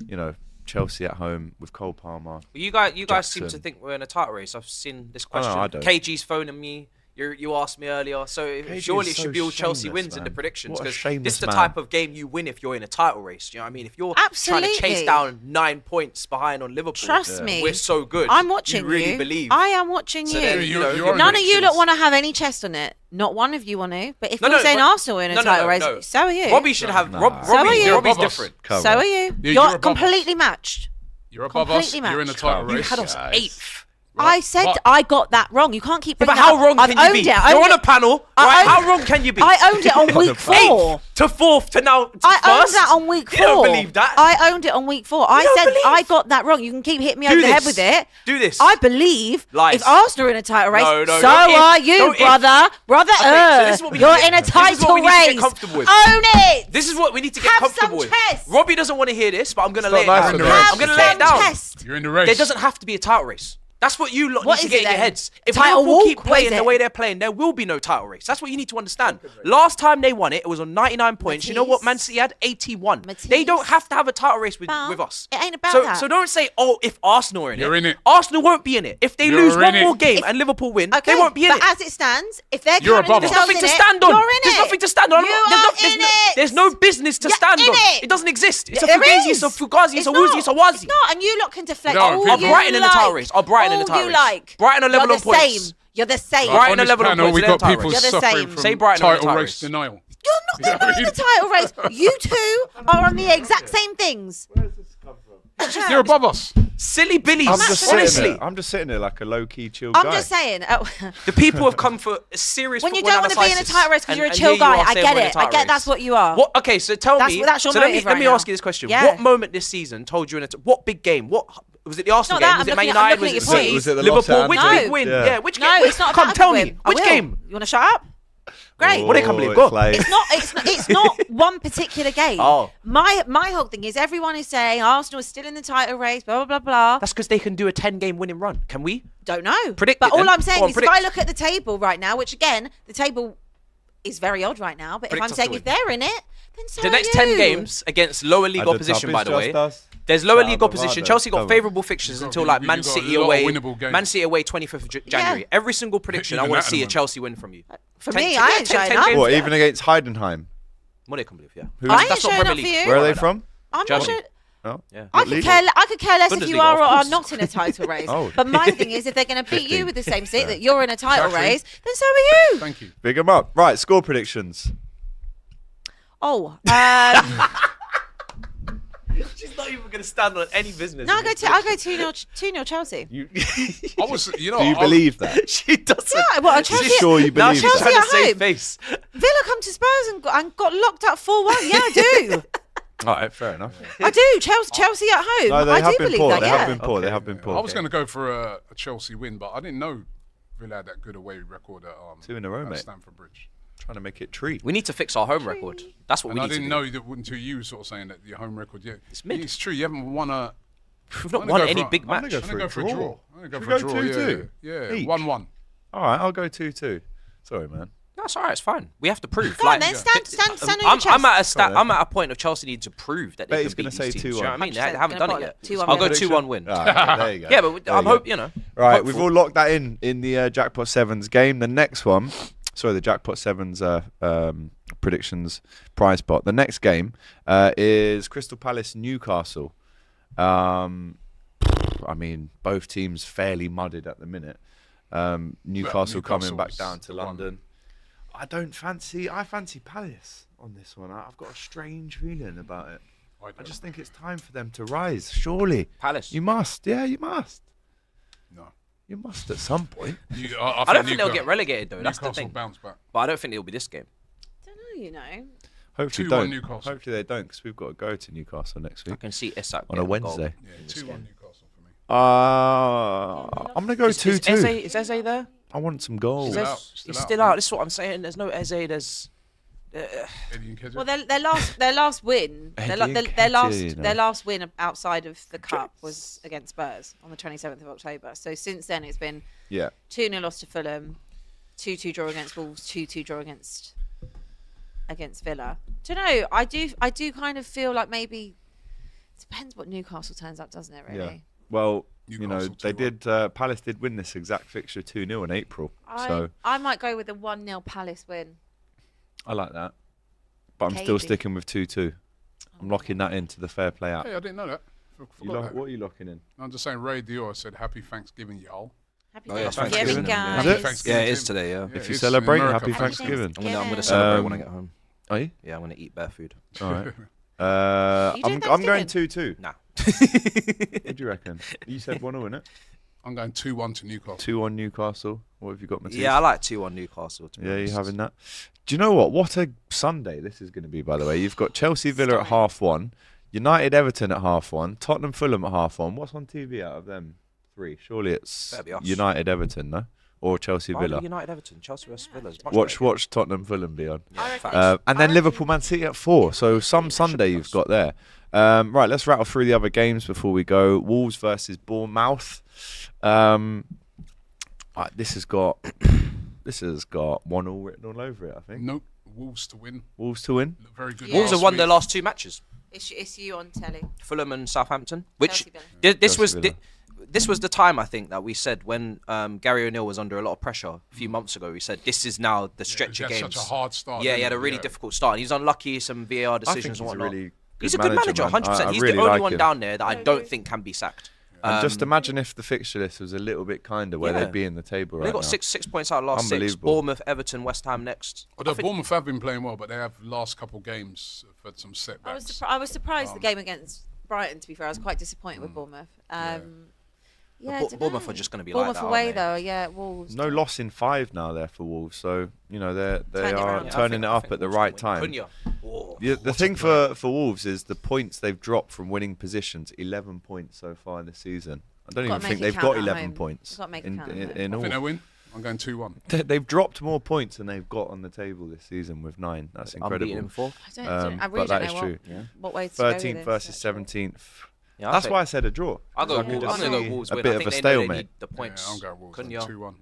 you know, Chelsea at home with Cole Palmer. Well, you guys seem to Jackson. think we're in a title race. I've seen this Oh, no, question. I don't. KG's phoning me. You asked me earlier, so KG surely is it should so be all Chelsea shameless, wins in man. the predictions, What a because shameless this is the man. type of game you win if you're in a title race. Do you know what I mean? If you're trying to chase Absolutely. down 9 points behind on Liverpool, Trust me. we're so good. I'm watching you. Really believe. I am watching So you. then, You're None of you predictions- lot want to have any chest on it. Not one of you want to. But if No, you're no, saying but- Arsenal in a title race, so are you. Robbie should have. Nah. Robbie, So are you. Robbie's Above us. different. Come So on. are you. Yeah, You're you're above completely matched. You're above us. Completely You're in a matched. title You race. had us Guys. 8th. I said But- I got that wrong. You can't keep Yeah, bringing but how that up. wrong I've can you owned be? it. I You're owned on a it. panel, I right? owned How it. wrong can you be? I owned it on week 4. To 4th to now to I owned first? that on week 4. You don't believe that? I owned it on week 4. I don't said believe? I got that wrong. You can keep hitting me Do over the head this. with it. Do this. I believe Lies. if Arsenal are in a title race, No, no, so no if. are you, No if. brother. Brother, Okay, so this is what we you're need to in a get- this is what title we need to get race. comfortable with. Own it. This is what we need to get Have comfortable some with. chest. Robbie doesn't want to hear this, but I'm going to It's lay it not nice down. in the race. Have I'm going to lay some it down. chest. You're in the race. There doesn't have to be a title race. That's what you lot What need to is get it in your then? heads. If Title Liverpool walk? keep What playing is the it? way they're playing, there will be no title race. That's what you need to understand. Last time they won it, it was on 99 points. You know what Man Matisse. City had? 81. Matisse. They don't have to have a title race with But us. it ain't about so, that. So don't say, oh, if Arsenal are in You're it. in it. Arsenal won't be in it. If they You're lose in one it. more game If- and Liverpool win, Okay, they won't be in but it. as it stands, if they're You're counting above us. themselves There's nothing in to it, stand on. You're in There's it. nothing to stand on. You are in it. There's no business to You're stand in on. it. It doesn't exist. It's a There Fugazi, is. it's a Fugazi, it's a Woozy, it's a Wazi. It's not, and you lot can deflect No, all Are you Brighton in the title like. race? Are Brighton in the All title you race? like. Brighton are level You're on the points. same. You're the same. Brighton on are this level on panel, points. we They're got in the title people race. You're the suffering same. from Say Brighton are in the title title race race. denial. You're not even in the title race. You two are on the exact same things. You're above us. Silly Billies. I'm just Honestly, sitting there. I'm just sitting there like a low-key chill I'm guy. just saying. the people have come for a serious. When you football don't want to be in a analysis, title race because and- you're a and chill here you guy, are I saying get we're in a it. I title get race. that's what you are. What? Okay, so tell That's- me. that's your so let me motive let me right ask now. you this question. Yeah. What moment this season told you in a what big game? What was it? The Arsenal Not game? that, Was I'm it Man looking at- I'm United? looking Was at it your City? points. Was it the loss Liverpool? at Which Anfield? big win? Yeah. Yeah. Which No, game? it's not. Come about tell to me. win. I Which will. game? You want to shut up? Great. What they can't believe Oh, go. it's late. It's not one particular game. Oh. My whole thing is everyone is saying Arsenal is still in the title race, blah blah blah blah. That's because they can do a 10-game winning run. Can we? Don't know. Predict but it all then. I'm Go saying on, is predict. if I look at the table right now, which again, the table is very odd right now, but Predict if I'm us saying to if they're in it, then so The are next you. 10 games against lower league And the opposition, top by is the way. just us. There's lower Shout league out opposition. Bavada. Chelsea got Come on. favourable fixtures You've until got- like you've Man got a City lot of away. winnable games. Man City away 25th of January. Every single prediction, I Even want that to see at a the Chelsea win from you. For 10 me, yeah, I 10 ain't showing 10 up. games. What, Yeah. even against Heidenheim? What they can believe, yeah. Who- I ain't That's not showing up Premier for League. you. Where are they Right from? I'm Germany. not sure. Oh. Yeah. I could care less if you Bundesliga, are or of are course. not in a title race. Oh. But my thing is, if they're going to beat 15. you with the same seat that you're in a title Exactly. race, then so are you. Thank you. Big 'em up. Right, score predictions. Oh, She's not even going to stand on any business. no, I go 2-0 Chelsea. You, I was, you know, do you I- believe that? She doesn't. Yeah, well, Chelsea, sure you Now believe she's that? trying to Chelsea at save home. face. Villa come to Spurs and got locked up 4-1. Yeah, I do. All right, fair enough. I do. Chelsea at home. No, they I have do been believe poor. that. They Yeah. have been poor. They Okay. have been poor. I was going to go for a Chelsea win, but I didn't know Villa had that good away record at 2 in a row, at mate. Stamford Bridge. Trying to make it treat. We need to fix our home record. That's what And we I need to didn't do. know that until you were sort of saying that your home record. Yeah, It's mid. It's true. You haven't won a. We've not I'm gonna won go any for- big I'm gonna match. go I'm for going to a go for a draw. draw. I'm going to go Should for a we go draw. 2-2? Yeah, Each? 1-1. All right, I'll go 2-2. Sorry, man. No, it's all right. It's fine. We have to prove. Go on then, stand on your chest. I'm at a point of Chelsea need to prove that they Betty's can gonna beat say these teams. 2-1. You know what I mean? They 100% haven't done it gonna yet. 2-1 I'll go win. 2-1 win. All right, there you go. Yeah, but There I'm you go. hope you know. Right, hopeful. we've all locked that in the Jackpot Sevens game. The next one, sorry, the Jackpot Sevens predictions prize pot. The next game is Crystal Palace Newcastle. I mean, both teams fairly mudded at the minute. Newcastle coming Newcastle back was down to the one. London. I fancy Palace on this one. I've got a strange feeling about it. I just think it's time for them to rise. Surely, Palace. you must. Yeah, you must. No. You must at some point. I don't think they'll get relegated though. That's the Newcastle thing. bounce back. But I don't think it'll be this game. don't know, you know. Hopefully 2-1 don't. Newcastle. Hopefully they don't, because we've got to go to Newcastle next I week can see Isak on a getting goal Wednesday. Yeah, in this 2-1 game. Newcastle for me. I'm gonna go Is 2-2. Eze there? I want some goals. Still Eze- out, He's still still out. out. This is what I'm saying. There's no Eze. There's. Eddie and Kedja. Well, their last win, their last win outside of the cup was against Spurs on the 27th of October. So since then, it's been Yeah. 2-0 loss to Fulham, 2-2 draw against Wolves, 2-2 draw against Villa. Don't know. I do kind of feel like maybe it depends what Newcastle turns up, doesn't it? Really. Yeah. Well, You know, Newcastle they 2-1. did. Palace did win this exact fixture 2-0 in April. So I might go with a 1-0 Palace win. I like that. But I'm still KD. sticking with 2-2. I'm locking that into the Fair Play app. Hey, I didn't know that. You Forgot that. what are you locking in? I'm just saying, Ray Dior said, "Happy Thanksgiving, y'all." Happy Oh, yeah, it's Thanksgiving, Thanksgiving. guys. Is it? Thanksgiving Yeah, it is to today. Yeah. Yeah, If you it's in celebrate, America. happy Happy Thanksgiving. I'm gonna celebrate when I Um, get home. Are you? Yeah, I'm gonna eat bare food. All right. You doing I'm going Thanksgiving? 2-2. Nah. What do you reckon? You said 1-0, innit? I'm going 2-1 to Newcastle. 2-1 Newcastle. What have you got, Matthias? Yeah, I like 2-1 Newcastle. To be Yeah, you honest. having that? Do you know what? What a Sunday this is going to be, by the way. You've got Chelsea Villa at Stunning. 1:30, United Everton at 1:30, Tottenham Fulham at 1:30. What's on TV out of them three? Surely it's Better be us. United Everton, no? Or Chelsea Why Villa. United Everton, Chelsea vs Villa. is much Watch better. Tottenham Fulham be on. Yeah, I reckon- facts. And then I Liverpool reckon- Man City at 4. So some Sunday be you've us. got there. Right, let's rattle through the other games before we go. Wolves versus Bournemouth. This has got 1-1 written all over it, I think. Nope. Wolves to win. Wolves to win. Look very good. Yeah. Wolves have last won week. their last two matches. It's you on telly. Fulham and Southampton. Which Chelsea Villa. this Chelsea was Villa. this was the time I think that we said when Gary O'Neill was under a lot of pressure a few months ago. We said this is now the stretch He of had games. such a hard start. Yeah, he didn't had a really difficult start. He was unlucky, some VAR I think decisions he's and a whatnot. really He's a good manager, man. 100%. I He's really the only like one him. down there that I I don't agree. think can be sacked. And just imagine if the fixture list was a little bit kinder, where Yeah. they'd be in the table right They got now. six points out of last six. Unbelievable. Bournemouth, Everton, West Ham next. Although I think- Bournemouth have been playing well, but they have last couple games had some setbacks. I was surprised the game against Brighton. To be fair, I was quite disappointed with Bournemouth. Yeah, But Bournemouth are just going to be Bournemouth like that, away aren't they? though. Yeah, Wolves. No loss in 5 now there for Wolves, so you know they Turn it are around. Yeah, I turning think- it I up think at the Wolves right can win. time. Cunha. Oh. Yeah, the What a thing player. for Wolves is the points they've dropped from winning positions. 11 points so far this season. I don't Gotta even make think it they've count got at 11 home. points Gotta make it in, count at in, home. in I think they all. win. I'm going 2-1. They've dropped more points than they've got on the table this season with 9. That's Unbeaten incredible. in four. I really but that don't is know true. what way to go with 13th this, versus actually. 17th. Yeah, That's why I said a draw. I'll go So I can Wolves. just I'm going to see go Wolves a win. bit I of think a they know they stalemate. need the points. Yeah, I'm going Wolves. Cunha. 2-1.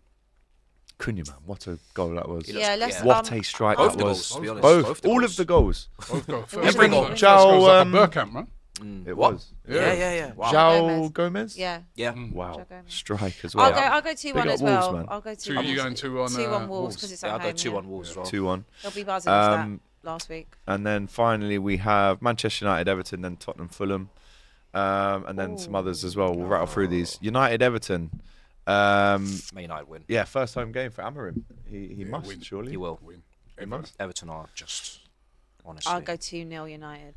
Cunha, man, what a goal that was. Yeah, let's. Yeah. What a strike Both that the was. goals, to be honest. Both, the all goals. of the goals. Both go. Every First goal. goal João, first goal's like a um, Bergkamp, man. It What? was. Yeah. Wow. João Gomez? Yeah. Yeah. Wow. João Gomez. Strike as well. I'll go 2-1 Big up as well. Wolves, man. I'll go 2-1. So you going 2-1, 2-1 Wolves Wolves? because it's Yeah, at I'll home. go 2-1 Wolves as well. 2-1. They'll be buzzing off Um, that last week. And then finally we have Manchester United, Everton, then Tottenham, Fulham, and then some others as well. We'll rattle through these. United, Everton. Man United win. Yeah, first home game for Amorim. He Yeah, must, win. surely. He will. Win. He must. Everton are just, honestly. I'll go 2-0 United.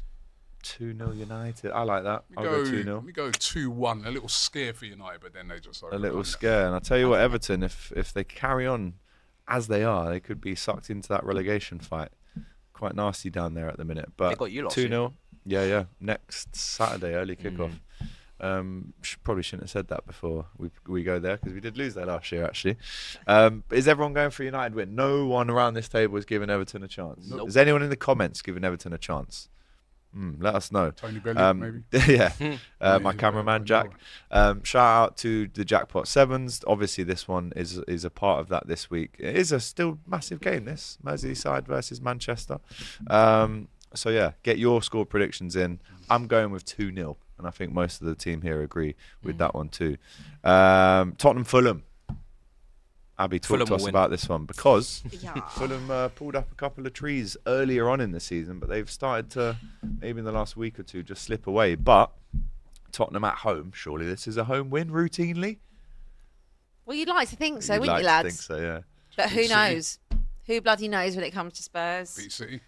2-0 United. I like that. We I'll go 2-0. We go 2-1. A little scare for United, but then they just A little scare. And I tell you what, Everton, if they carry on as they are, they could be sucked into that relegation fight. Quite nasty down there at the minute. But They got you lot 2-0. Yeah. Next Saturday, early kickoff. Probably shouldn't have said that before we go there because we did lose that last year actually. Is everyone going for United win? No one around this table is giving Everton a chance. Nope. Is anyone in the comments giving Everton a chance? Let us know. Tony Bellew, maybe. Yeah, my Maybe, cameraman but Jack. no. Shout out to the Jackpot Sevens. Obviously, this one is a part of that this week. It is a still massive game. This Merseyside versus Manchester. So yeah, get your score predictions in. I'm going with 2-0, and I think most of the team here agree with that one too. Tottenham Fulham. Abby, talk Fulham to will us win. about this one because Yeah. Fulham pulled up a couple of trees earlier on in the season, but they've started to, maybe in the last week or two, just slip away. But Tottenham at home, surely this is a home win routinely? Well, you'd like to think so, You'd wouldn't like you, to lads? think so, yeah. But who Beat City. knows? Who bloody knows when it comes to Spurs? Beat City.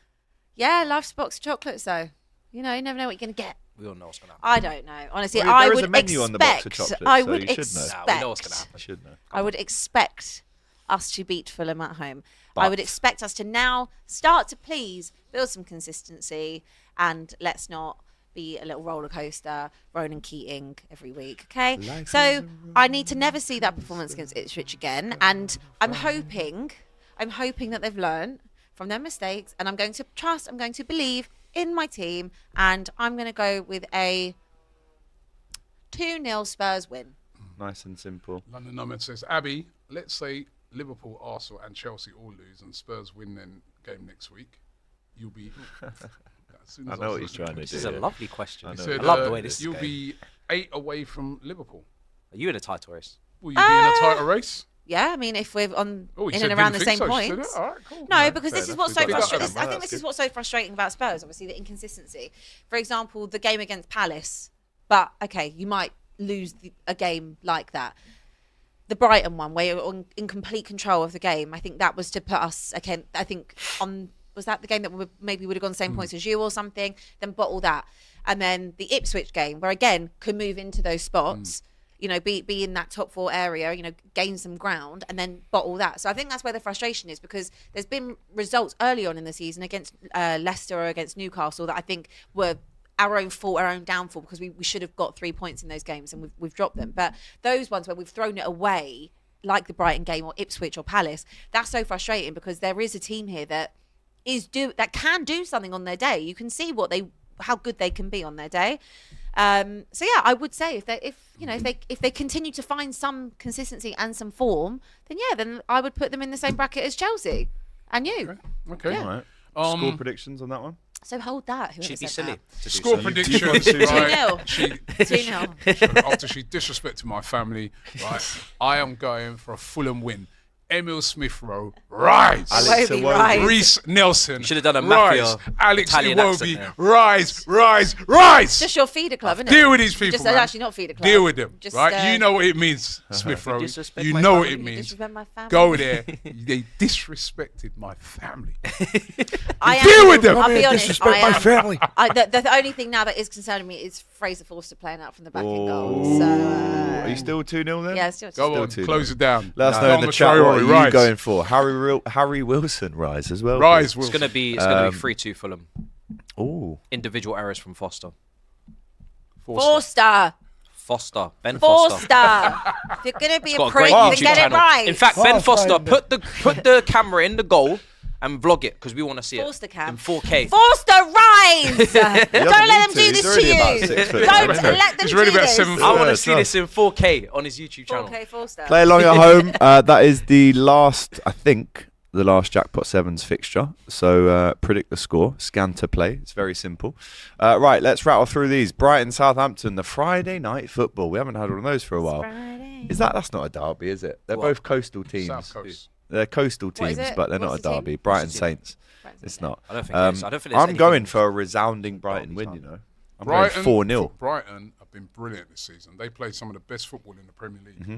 Yeah, life's a box of chocolates, though. You know, you never know what you're going to get. We all know what's going to happen. I don't know. Honestly, Well, I there is would a menu on the box of expect. chocolates, I so would you should know. expect. Nah, we know what's gonna happen. I should know. I would expect us to beat Fulham at home. I But- would expect us to now start to please build some consistency and let's not be a little roller coaster, Ronan Keating every week. Okay, Life so is a I need to never see that performance against Ipswich again, and I'm hoping that they've learned from their mistakes, and I'm going to trust, I'm going to believe in my team, and I'm going to go with a 2-0 Spurs win. Nice and simple. London Nomad says, Abby, let's say Liverpool, Arsenal, and Chelsea all lose, and Spurs win their game next week. You'll be. As soon as I know what was he's listening trying to to This do. is a Yeah. lovely question. I He know. said, I love the way this is you'll going. be 8 away from Liverpool. Are you in a title race? Will you be in a title race? Yeah, I mean, if we're on Oh, you in said and around the didn't same think so. She said points. that? All right, cool. No, because fair this is enough. what's so We've got frustrating. that. I think this is what's so frustrating about Spurs. Obviously, the inconsistency. For example, the game against Palace. But okay, you might lose a game like that. The Brighton one, where you're in complete control of the game. I think that was to put us again. I think on was that the game that we maybe would have gone the same points as you or something. Then bottle that, and then the Ipswich game, where again could move into those spots. You know, be in that top 4 area, you know, gain some ground and then bottle that. So I think that's where the frustration is, because there's been results early on in the season against Leicester or against Newcastle that I think were our own fault, our own downfall, because we should have got 3 points in those games and we've dropped them. But those ones where we've thrown it away, like the Brighton game or Ipswich or Palace, that's so frustrating, because there is a team here that can do something on their day. You can see how good they can be on their day. So yeah, I would say if they continue to find some consistency and some form, then I would put them in the same bracket as Chelsea and you. Okay. Yeah. All right. Score predictions on that one? So hold that. Whoever She'd be said silly. that. Score predictions. 2-0. She 2-0. after she disrespected my family, right? I am going for a Fulham win. Emil Smith Rowe, rise. Alex Iwobi, Iwobi. rise. Reece Nelson, You should have done a rise. mafia Alex Italian accent Iwobi, there. rise. Just your feeder club, isn't it? Deal with these people, Just man. actually not feeder club. Deal with them, Just, right? You know what it means, Smith Rowe. disrespect You my know what family. it means. Disrespect my family. Go there. They disrespected my family. I am, Deal with them. I'll be honest. Disrespect my family. The only thing now that is concerning me is Fraser Forster playing out from the back in goal. So, Are you still 2-0 then? yeah, still. Go on, Still close it down. Let us know in the Dharma chat what Traore, are you rise. going for. Harry Wilson rise as well. Rise, please. Will. It's gonna be 3-2 Fulham. Ooh. Individual errors from Foster. Forster. Ben Foster. If you're going to be He's a got a prick, great then YouTube get it channel. right. In fact, Ben Foster, put the camera in the goal and vlog it, because we want to see Forster it cam. in 4K. Forster, rise! Don't let them do He's this to already about you. 6 foot. Don't Isn't he? let them He's do already about this. 7 I foot. want Yeah, to see it's this in 4K on his YouTube channel. 4K Forster. Play along at home. That is the last Jackpot Sevens fixture. So predict the score. Scan to play. It's very simple. Right, let's rattle through these. Brighton, Southampton, the Friday night football. We haven't had one of those for a while. Friday. That's not a derby, is it? They're What? both coastal teams. South Coast. They're coastal What is teams, it? but they're not a What's the team? derby. Brighton What's the team? Saints. It's not. I don't think it is. I don't think there's I'm anything- going for a resounding Brighton win, you know. I'm going 4-0. Brighton have been brilliant this season. They play some of the best football in the Premier League. Mm-hmm.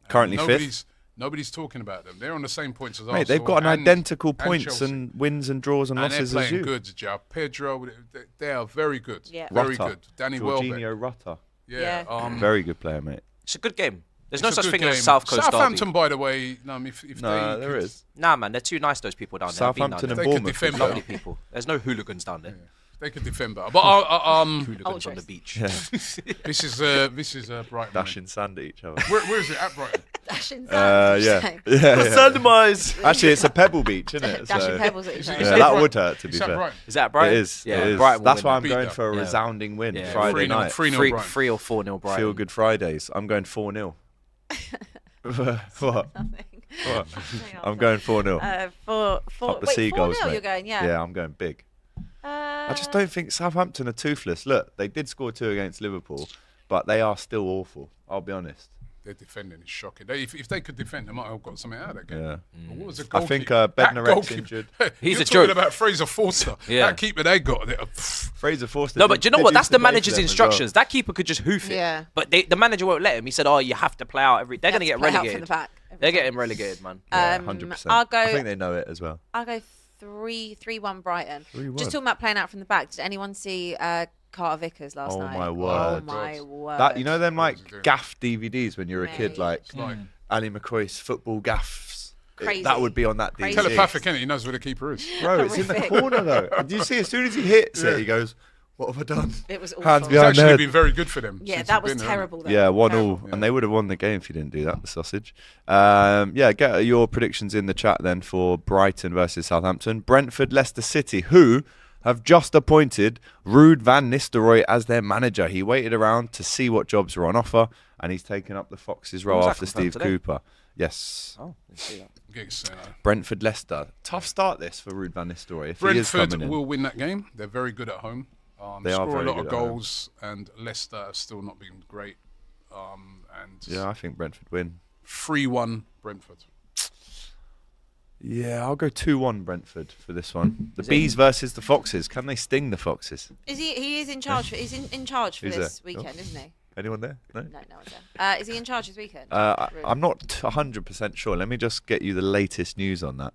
Currently fifth. Nobody's talking about them. They're on the same points as us. Mate, they've got an identical points Chelsea. and wins and draws and And losses they're as playing you. good, Joe. Pedro, they are very good. Yeah. Very Rutter. good. Danny Welbeck. Jorginho Rutter. Yeah. Very good player, mate. It's a good game. There's no It's a such good thing as game. South Coast Southampton, derby. by the way, if No, they there could, is. Nah, man, they're too nice, those people down there. I've been down Southampton and there. They could Bournemouth. defend as better. well. Lovely people. There's no hooligans down there. They could defend better. But Hooligans on Ultras. the beach. this is Brighton. Dashing sand at each other. Where is it at Brighton? Dashing Yeah. Actually, it's a pebble beach, isn't it? Dashing So, pebbles at each Is other. it yeah, at that Brighton? would hurt, to be It's at fair. Brighton. Is that Brighton? It is. Yeah, it is. Brighton will That's win why that. I'm Beat going that. for a Yeah. resounding win Yeah. Friday 3-0 night. 3-0 Three, Brighton. 3 or 4-0 Brighton. Feel good Fridays. I'm going 4-0. What? What? I'm going 4-0. Up the Seagulls, 4-0 mate. you're going, yeah. Yeah, I'm going big. I just don't think Southampton are toothless. Look, they did score 2 against Liverpool, but they are still awful. I'll be honest. Their defending is shocking. If they could defend, they might have got something out of that game. Yeah. But what was the I think goalkeeper? That Bednarek's goalkeeper- injured. He's You're a talking joke. about Fraser Forster. Yeah. That keeper they got. Fraser Forster. No, but do you know did what? used That's to the play for manager's them as instructions. That keeper could just hoof it. Yeah. But the manager won't let him. He said, "Oh, you have to play out every." They're You going to have get to play out from relegated. the back every They're time. getting relegated, man. Yeah, Um, 100%. I'll go- I think they know it as well. I'll go 3-1 Brighton. 3-1. Just talking about playing out from the back. Did anyone see Carter Vickers last Oh night? my Oh word. my word. That you know them like What was he doing? gaff DVDs when you're a kid, Mate. like like Ali McCoy's football gaffs. Crazy. That would be on that Crazy. DVD. telepathic, innit? He knows where the keeper is. Bro, it's in the Horrific. corner though. Do you see? As soon as he hits it, he goes, "What have I done?" It was awful. Hands It's behind actually their been very good for them. Yeah, since that he's was been there, terrible. Though. Yeah, 1-1, Terrible. and they would have won the game if you didn't do that. The sausage. Yeah, get your predictions in the chat then for Brighton versus Southampton, Brentford, Leicester City, who have just appointed Ruud van Nistelrooy as their manager. He waited around to see what jobs were on offer, and he's taken up the Foxes role Was that after confirmed Steve today? Cooper. Yes. Oh, let's see that. Gigs, Brentford, Leicester. Tough start this for Ruud van Nistelrooy. If he is Brentford coming in. will win that game. They're very good at home. They are Score a very lot good of at home. goals, and Leicester have still not been great. And Yeah, I think Brentford win. 3-1 Brentford. Yeah, I'll go 2-1 Brentford for this one. The Bees versus the Foxes. Can they sting the Foxes? Is he is in charge? He's in charge for Who's this there? weekend, isn't he? Anyone there? No? No one's there. Is he in charge this weekend? I'm not 100% sure. Let me just get you the latest news on that.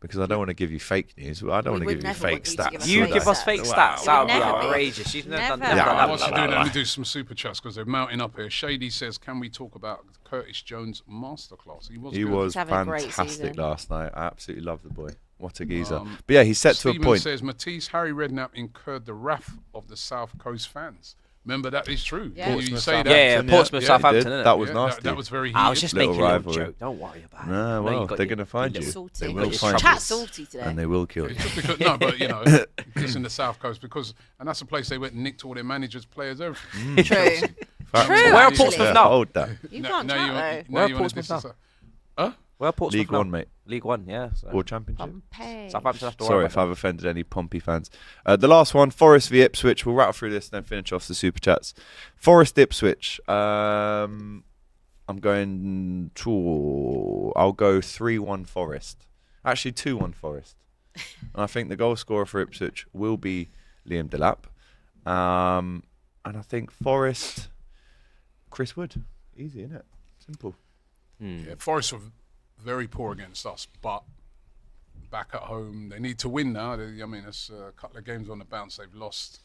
Because I don't want to give you fake news. I don't want to give you fake stats. You give us fake stats. That would be Never be. outrageous. You've never done Never. that. Right, whilst you do that, let me do some super chats because they're mounting up here. Shady says, can we talk about Curtis Jones' masterclass? He He good. was He's having a great fantastic season. last night. I absolutely love the boy. What a geezer. But yeah, he's set to a Stephen point. says, Matisse, Harry Redknapp incurred the wrath of the South Coast fans. Remember, that is true. Yeah. You say that. Yeah, Portsmouth, he Southampton, did. innit? That was Yeah, nasty. that was very I was heated. just Little making a little rivalry. joke. Don't worry about it. No, No, you well, got they're your- going to find your you. Salty. They Got will your find you. Chat salty today. And they will kill you. Just because, no, but you know, it's in the South Coast and that's the place they went and nicked all their managers, players, everything. True. Fact. True, Where are actually. Portsmouth now? Hold that. You can't chat though. Where are you want to Portsmouth distance. Well, Portsmouth League now. One, mate. League One, yeah. So. Or Championship. Pompey. Southampton have to worry Sorry about if I've offended any Pompey fans. The last one, Forest v Ipswich. We'll rattle through this and then finish off the Super Chats. Forest Ipswich. I'm going to... I'll go 3-1 Forest. Actually, 2-1 Forest. And I think the goal scorer for Ipswich will be Liam Delap. And I think Forest... Chris Wood. Easy, isn't it? Simple. Yeah, Forest were very poor against us, but back at home, they need to win now. I mean, it's a couple of games on the bounce they've lost.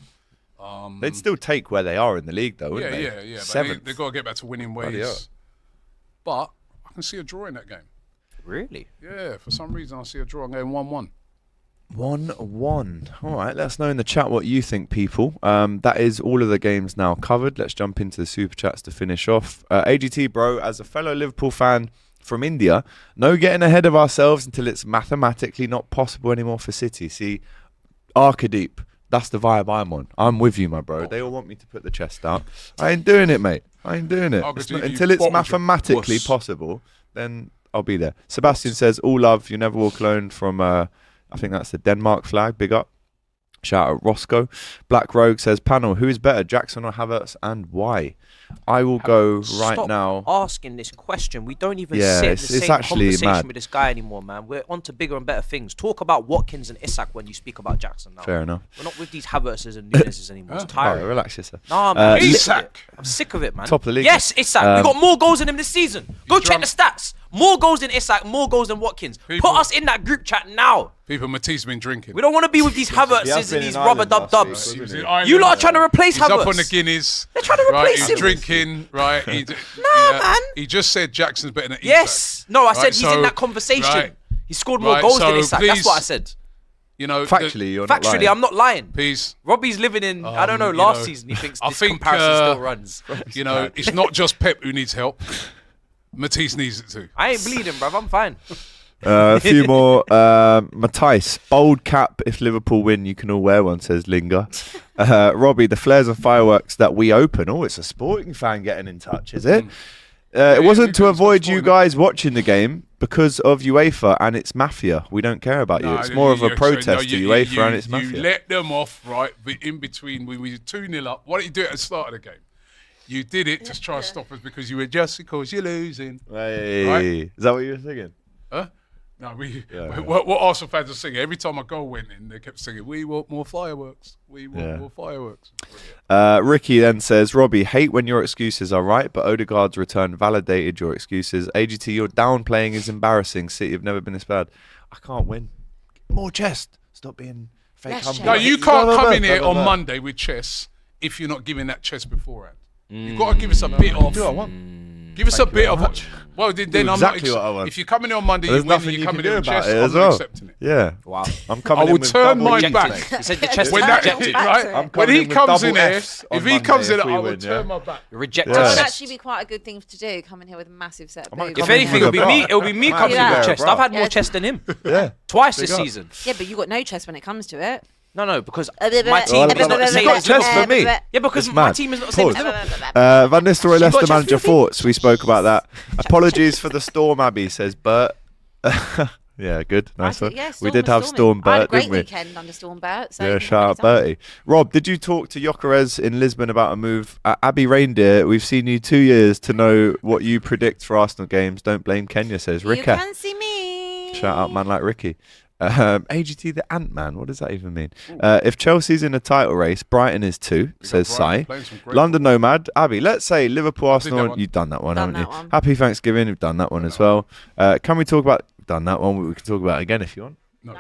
They'd still take where they are in the league, though, wouldn't they? Yeah. But Seventh. they've got to get back to winning Bloody hell. ways. But I can see a draw in that game. Really? Yeah, for some reason I see a draw. I'm going 1-1. 1-1. All right, let us know in the chat what you think, people. That is all of the games now covered. Let's jump into the Super Chats to finish off. AGT, bro, as a fellow Liverpool fan from India, no getting ahead of ourselves until it's mathematically not possible anymore for City. See, Arkadeep, that's the vibe I'm on. I'm with you, my bro. They all want me to put the chest out. I ain't doing it, mate. I ain't doing it. Arkadeep, you Until it's bottled your mathematically puss. possible, then I'll be there. Sebastian says, all love, you never walk alone from... I think that's the Denmark flag. Big up. Shout out Roscoe. Black Rogue says, panel, who is better, Jackson or Havertz, and why? I will go right Stop now. asking this question. We don't even Yeah, sit in it's the same actually conversation mad. with this guy anymore, man. We're on to bigger and better things. Talk about Watkins and Isak when you speak about Jackson now. Fair enough. We're not with these Havertzes and Nunez's anymore. It's Oh, tiring. relax yourself. Nah, man. I'm sick of Isak. it. I'm sick of it, man. Top of the league. Yes, Isak. We got more goals than him this season. Go check drunk. the stats. More goals than Isak, more goals than Watkins. People- Put us in that group chat now. People, Matisse been drinking. We don't want to be with these Havertzes been and these in rubber Ireland dub last dubs. week, He was wasn't in he? Ireland. You lot are trying to replace He's Havertz. up on the Guinness. They're trying to Right, replace he's him. drinking, right? man. He just said Jackson's better than Isak. Yes. No, I said Right, he's so- in that conversation. right. He scored more Right, goals than so Isak. That's please- what I said. You know, Factually, you're not lying. Factually, I'm not lying. Peace. Robbie's living in, I don't know, you last know, season he thinks I this think, comparison still runs. You know, it's not just Pep who needs help. Matisse needs it too. I ain't bleeding, bruv. I'm fine. A few more. Matthijs, bold cap. If Liverpool win, you can all wear one, says Linger. Robbie, the flares and fireworks that we open. Oh, it's a Sporting fan getting in touch, is it? It wasn't to avoid you guys watching the game because of UEFA and its mafia. We don't care about you. It's more of a protest to UEFA and its You mafia. let them off, right? But in between, when we were 2-0 up, why don't you do it at the start of the game? You did it to try to stop us because you were just because you're losing. Hey, Right? is that what you were thinking? Huh? No, Yeah. what Arsenal fans are singing, every time a goal went in, they kept singing, we want more fireworks. We want Yeah. more fireworks. Ricky then says, Robbie, hate when your excuses are right, but Odegaard's return validated your excuses. AGT, your downplaying is embarrassing. City have never been this bad. I can't win. More chest. Stop being fake Less humble. chest. No, you Blah, can't blah, come blah, in here blah, on blah. Monday with chess if you're not giving that chess beforehand. You've got to give us a bit of. Do what I want. Give us a Thank you bit very of. much. Well, then Do I'm exactly not. what I want. If you come in on Monday, There's you win, nothing and you you can come in do here with about chess, it I'm as not well. accepting it. Yeah. Wow. I'm coming I in will with turn double my Fs, back. mate. You said your chest When is that, rejected. right? I'm When coming he in with comes double in here, Fs on if he Monday comes in, if we I will win, turn yeah? my back. Rejected Yeah. That would chest. actually be quite a good thing to do. Come in here with a massive set of might boobs. come If anything, with it'll be a me. bra. It'll be me Might coming have in to with wear a chest. bra. I've had more Yeah. chest than him. Yeah. Twice Big this up. season. Yeah, but you got no chest when it comes to it. No, because Well, my team Well, is not the you same got as chest for Liverpool. me. Yeah, because It's my mad. team is not the same as Pause. Liverpool. Van Nistelrooy, got Leicester just manager for me? thoughts. We spoke about that. Apologies for the storm, Abby says, but Yeah, good. Nice one. Yeah, We did have Storm Storm I had a Bert, great didn't we? weekend under Storm Bert. So Yeah, you shout out can have it Bertie. Rob, did you talk to Jokeres in Lisbon about a move? Abby Reindeer, we've seen you 2 years to know what you predict for Arsenal games. Don't blame Kenya, says on. You Ricka. can see me. Shout out man like Ricky. AGT the Ant-Man, what does that even mean? If Chelsea's in a title race, Brighton is too, says Sai. London Nomad, Abby, let's say Liverpool, Arsenal. You've done that one, Done haven't that you? one. Happy Thanksgiving, you've done that one as well. Can we talk about, done that one, we can talk about it again if you want. No,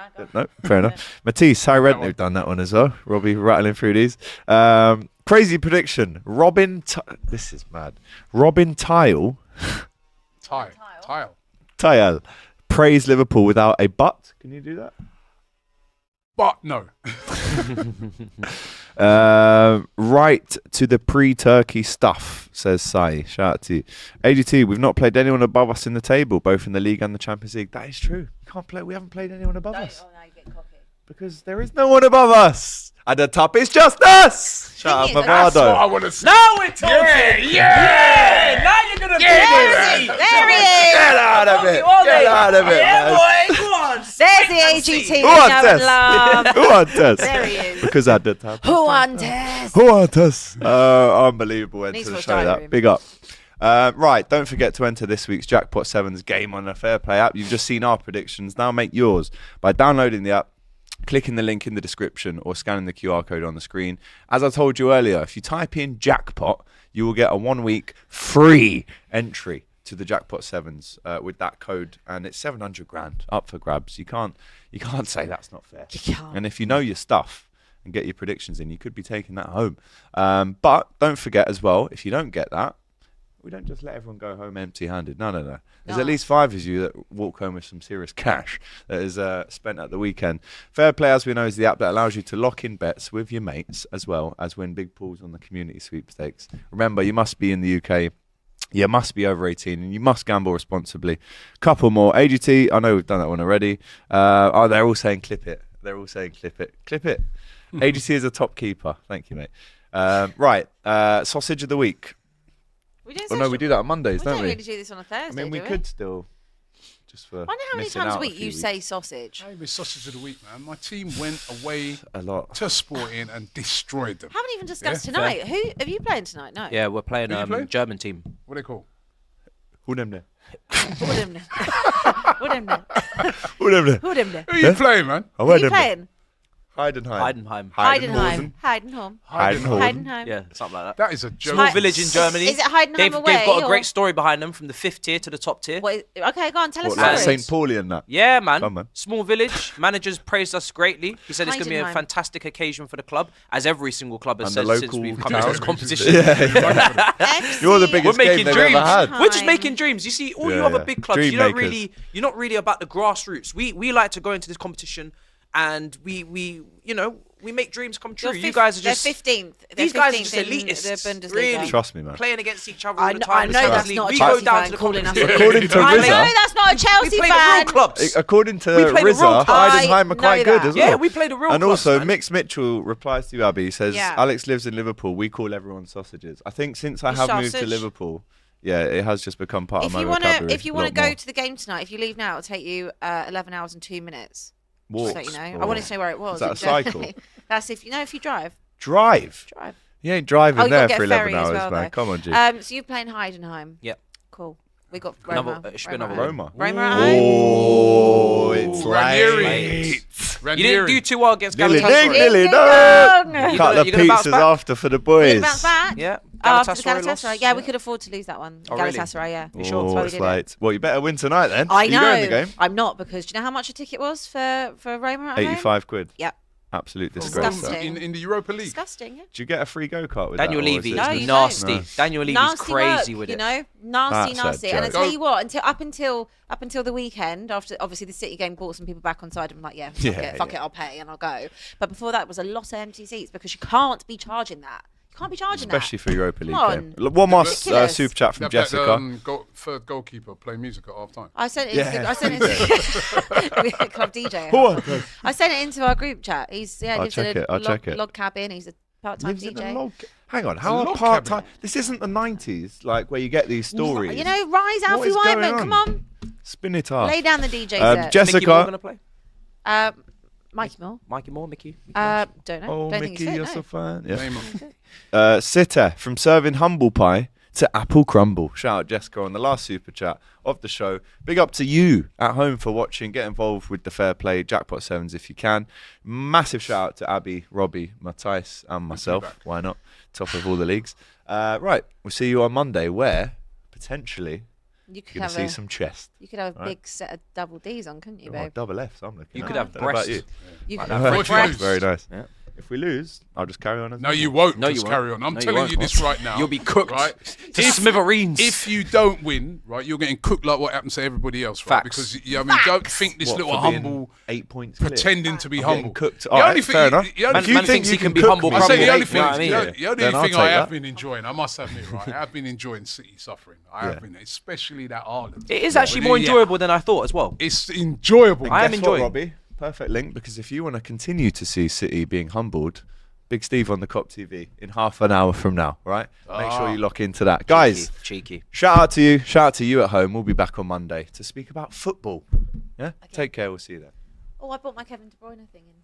fair enough. Matisse, Harry Rent, they've done that one as well. Robbie rattling through these. Crazy prediction. This is mad. Robin Tile praise Liverpool without a but. Can you do that? But no. Right to the pre-Turkey stuff, says Sai. Shout out to you. AGT, we've not played anyone above us in the table, both in the league and the Champions League. That is true. We haven't played anyone above us. Oh, now you get cocky. Because there is no one above us. At the top, it's just us. Shout Thing out is, That's what I Bavado. want to see. Now we're talking. Yeah. Now you're gonna There he is. Get out of it. Get out of it, man. boy. Go on. There's the AGT. Who wants we know and us? love. Who wants us? There he is. Because at the top. Who wants us? Who wants us? Unbelievable end Needs to the for a show. diary That room. big up. Right, don't forget to enter this week's Jackpot 7's game on the Fairplay app. You've just seen our predictions. Now make yours by downloading the app, clicking the link in the description, or scanning the QR code on the screen. As I told you earlier, if you type in Jackpot, you will get a 1 week free entry to the Jackpot 7s with that code, and it's 700 grand up for grabs. You can't say that's not fair. You can't. And if you know your stuff and get your predictions in, you could be taking that home. But don't forget as well, if you don't get that, we don't just let everyone go home empty-handed. No. There's at least 5 of you that walk home with some serious cash that is spent at the weekend. Fairplay, as we know, is the app that allows you to lock in bets with your mates as well as win big pools on the community sweepstakes. Remember, you must be in the UK. You must be over 18 and you must gamble responsibly. Couple more. AGT, I know we've done that one already. They're all saying clip it. Clip it. AGT is a top keeper. Thank you, mate. Right. Sausage of the week. We do Oh, no, we do that on Mondays, We don't don't we? really do this on a Thursday. I mean, we do could still, just for I wonder how many missing times a out week few you weeks. say sausage. Maybe sausage of the week, man. My team went away A lot. to Sporting and destroyed them. Haven't even discussed Yeah. tonight. Who have you playing tonight? No. Yeah, we're playing Who you playing? German team. What are they called? Who them there? Who them there? Who them there? Who them there? Who them there? Who are you playing, man? Oh, Who where you them there? playing? Heidenheim. Heidenheim. Heidenhausen. Heidenheim. Yeah, something like that. That is a joke. Small village in Germany. Is it Heidenheim They've away? got a or- great story behind them from the 5th tier to the top tier. Okay, go on. Tell us What, the like story. St. Pauli and that? Yeah, man. Come on. Small village. Managers praised us greatly. He said it's going to be a Heidenheim. fantastic occasion for the club, as every single club has And said the since local we've come into this town. competition. FC. You're the We're biggest game making they've dreams. ever had. We're just making dreams. You see, all you Yeah, other yeah. big clubs, Dream you're makers. not really about the grassroots. We like to go into this competition and we make dreams come true. You guys are just They're 15th. these guys are just in elitists. the Bundesliga. Really, Trust me, man. playing against each other all I the know, time. I know that's We not a go Chelsea down fan to the calling us. competition. According to I know Rizza, that's not a We Chelsea play the real fan. clubs. according to We play the real Rizza, clubs. Heidenheim are I quite know good that. as well. Yeah, we play the real And clubs, also, man. Mix Mitchell replies to you, Abby. He says, Yeah. Alex lives in Liverpool. We call everyone sausages. I think since I You have moved to sausage. Liverpool, yeah, it has just become part of If my you want vocabulary. to, if you want to a lot go more. to the game tonight, if you leave now, it'll take you 11 hours and 2 minutes. Walks, Just so you know, or- I wanted to know where it was. Is that a in Germany. cycle? That's if you drive. Drive. You ain't driving Oh, you there gotta for get a 11 ferry as hours, well, man. though. Come on, G. So you're playing Heidenheim. Yep. Cool. We got Another- Roma. it should be another at one. home. Roma. Roma at home. Oh, it's Ranieri. late. You didn't do too well against Dilly, Galatasaray. dilly, Ding, no. ding, dong. You Cut gonna- the you gonna bounce pizzas back? after for the We boys. bounce back. Yeah, After the Galatasaray Galatasaray. lost. Yeah, we could afford to lose that one. Oh, really? Galatasaray, yeah. You sure? Oh, That's why we it's did it. late. Well, you better win tonight then. I You know. going the game? I'm not, because do you know how much a ticket was for Roma at home? 85 quid. Yep. Absolute disgrace. Disgusting. that. In the Europa League. Disgusting, yeah. Do you get a free go-kart with Daniel that? or is Levy it No, is you just- nasty. No. Daniel Levy's Nasty crazy work, with you it. know, That's a nasty. And I joke. tell you what, up until the weekend, after obviously the City game brought some people back on side, I'm like, yeah, fuck it, I'll pay and I'll go. But before that was a lot of empty seats because you can't be charging that. You can't be charging Especially that. for Europa League Come game. on. Look, one more Ridiculous. super chat from That Jessica. third goalkeeper play music at half time. I sent it. Yeah. I sent it. Club DJ. Who I sent it into our group chat. He's I'll lives in check a it, I'll check it. log cabin. He's a part-time Lives in a DJ. log- Hang on, how are log part-time? cabin. This isn't the 90s, like where you get these stories. You know, rise What Alfie is going Wyman. Come on. Spin it off. Lay down the DJ set. Mickey Moore Jessica. gonna play? Mikey Moore. Mikey Moore, Mickey. Don't know. Oh, Don't Mickey, think he's fit, you're no. so fine. Yeah. Name 'em. Sitter, from serving humble pie to apple crumble. Shout out Jessica on the last super chat of the show. Big up to you at home for watching. Get involved with the Fairplay Jackpot 7s if you can. Massive shout out to Abbi, Robbie, Matthijs and myself. Why not? Top of all the leagues. Right, we'll see you on Monday where potentially You could you're going have to see a some chest. You could have a big set of double Ds on, couldn't you, Oh, babe? double Fs, I'm looking You at. could have Don't know about breasts. You Like could that. have What if you breasts. lose? Very nice. Yeah. If we lose, I'll just carry on as No, you normal. won't. No, you just won't. carry on. I'm No, you telling won't. you this right now. You'll be cooked right? to smithereens. If you don't win, right, you're getting cooked like what happens to everybody else, right? Facts. Because don't think this What, little for being humble 8 points clear? pretending to be I'm getting humble. cooked. The All only right, thing fair you- enough. the only Man thing- thinks he can be cook humble me, I say the crumble. only You thing, know what I mean? the only Then I'll thing take I have that. been enjoying, I must admit, right, I have been enjoying City suffering. I have been, especially that Ireland. It is actually more enjoyable than I thought as well. It's enjoyable. I am Guess what, enjoying. Robbie? Perfect link, because if you want to continue to see City being humbled, Big Steve on the Cop TV in half an hour from now, right? Make sure you lock into that. Guys, Cheeky. shout out to you. Shout out to you at home. We'll be back on Monday to speak about football. Yeah? Take care. We'll see you then. Oh, I bought my Kevin De Bruyne thing in.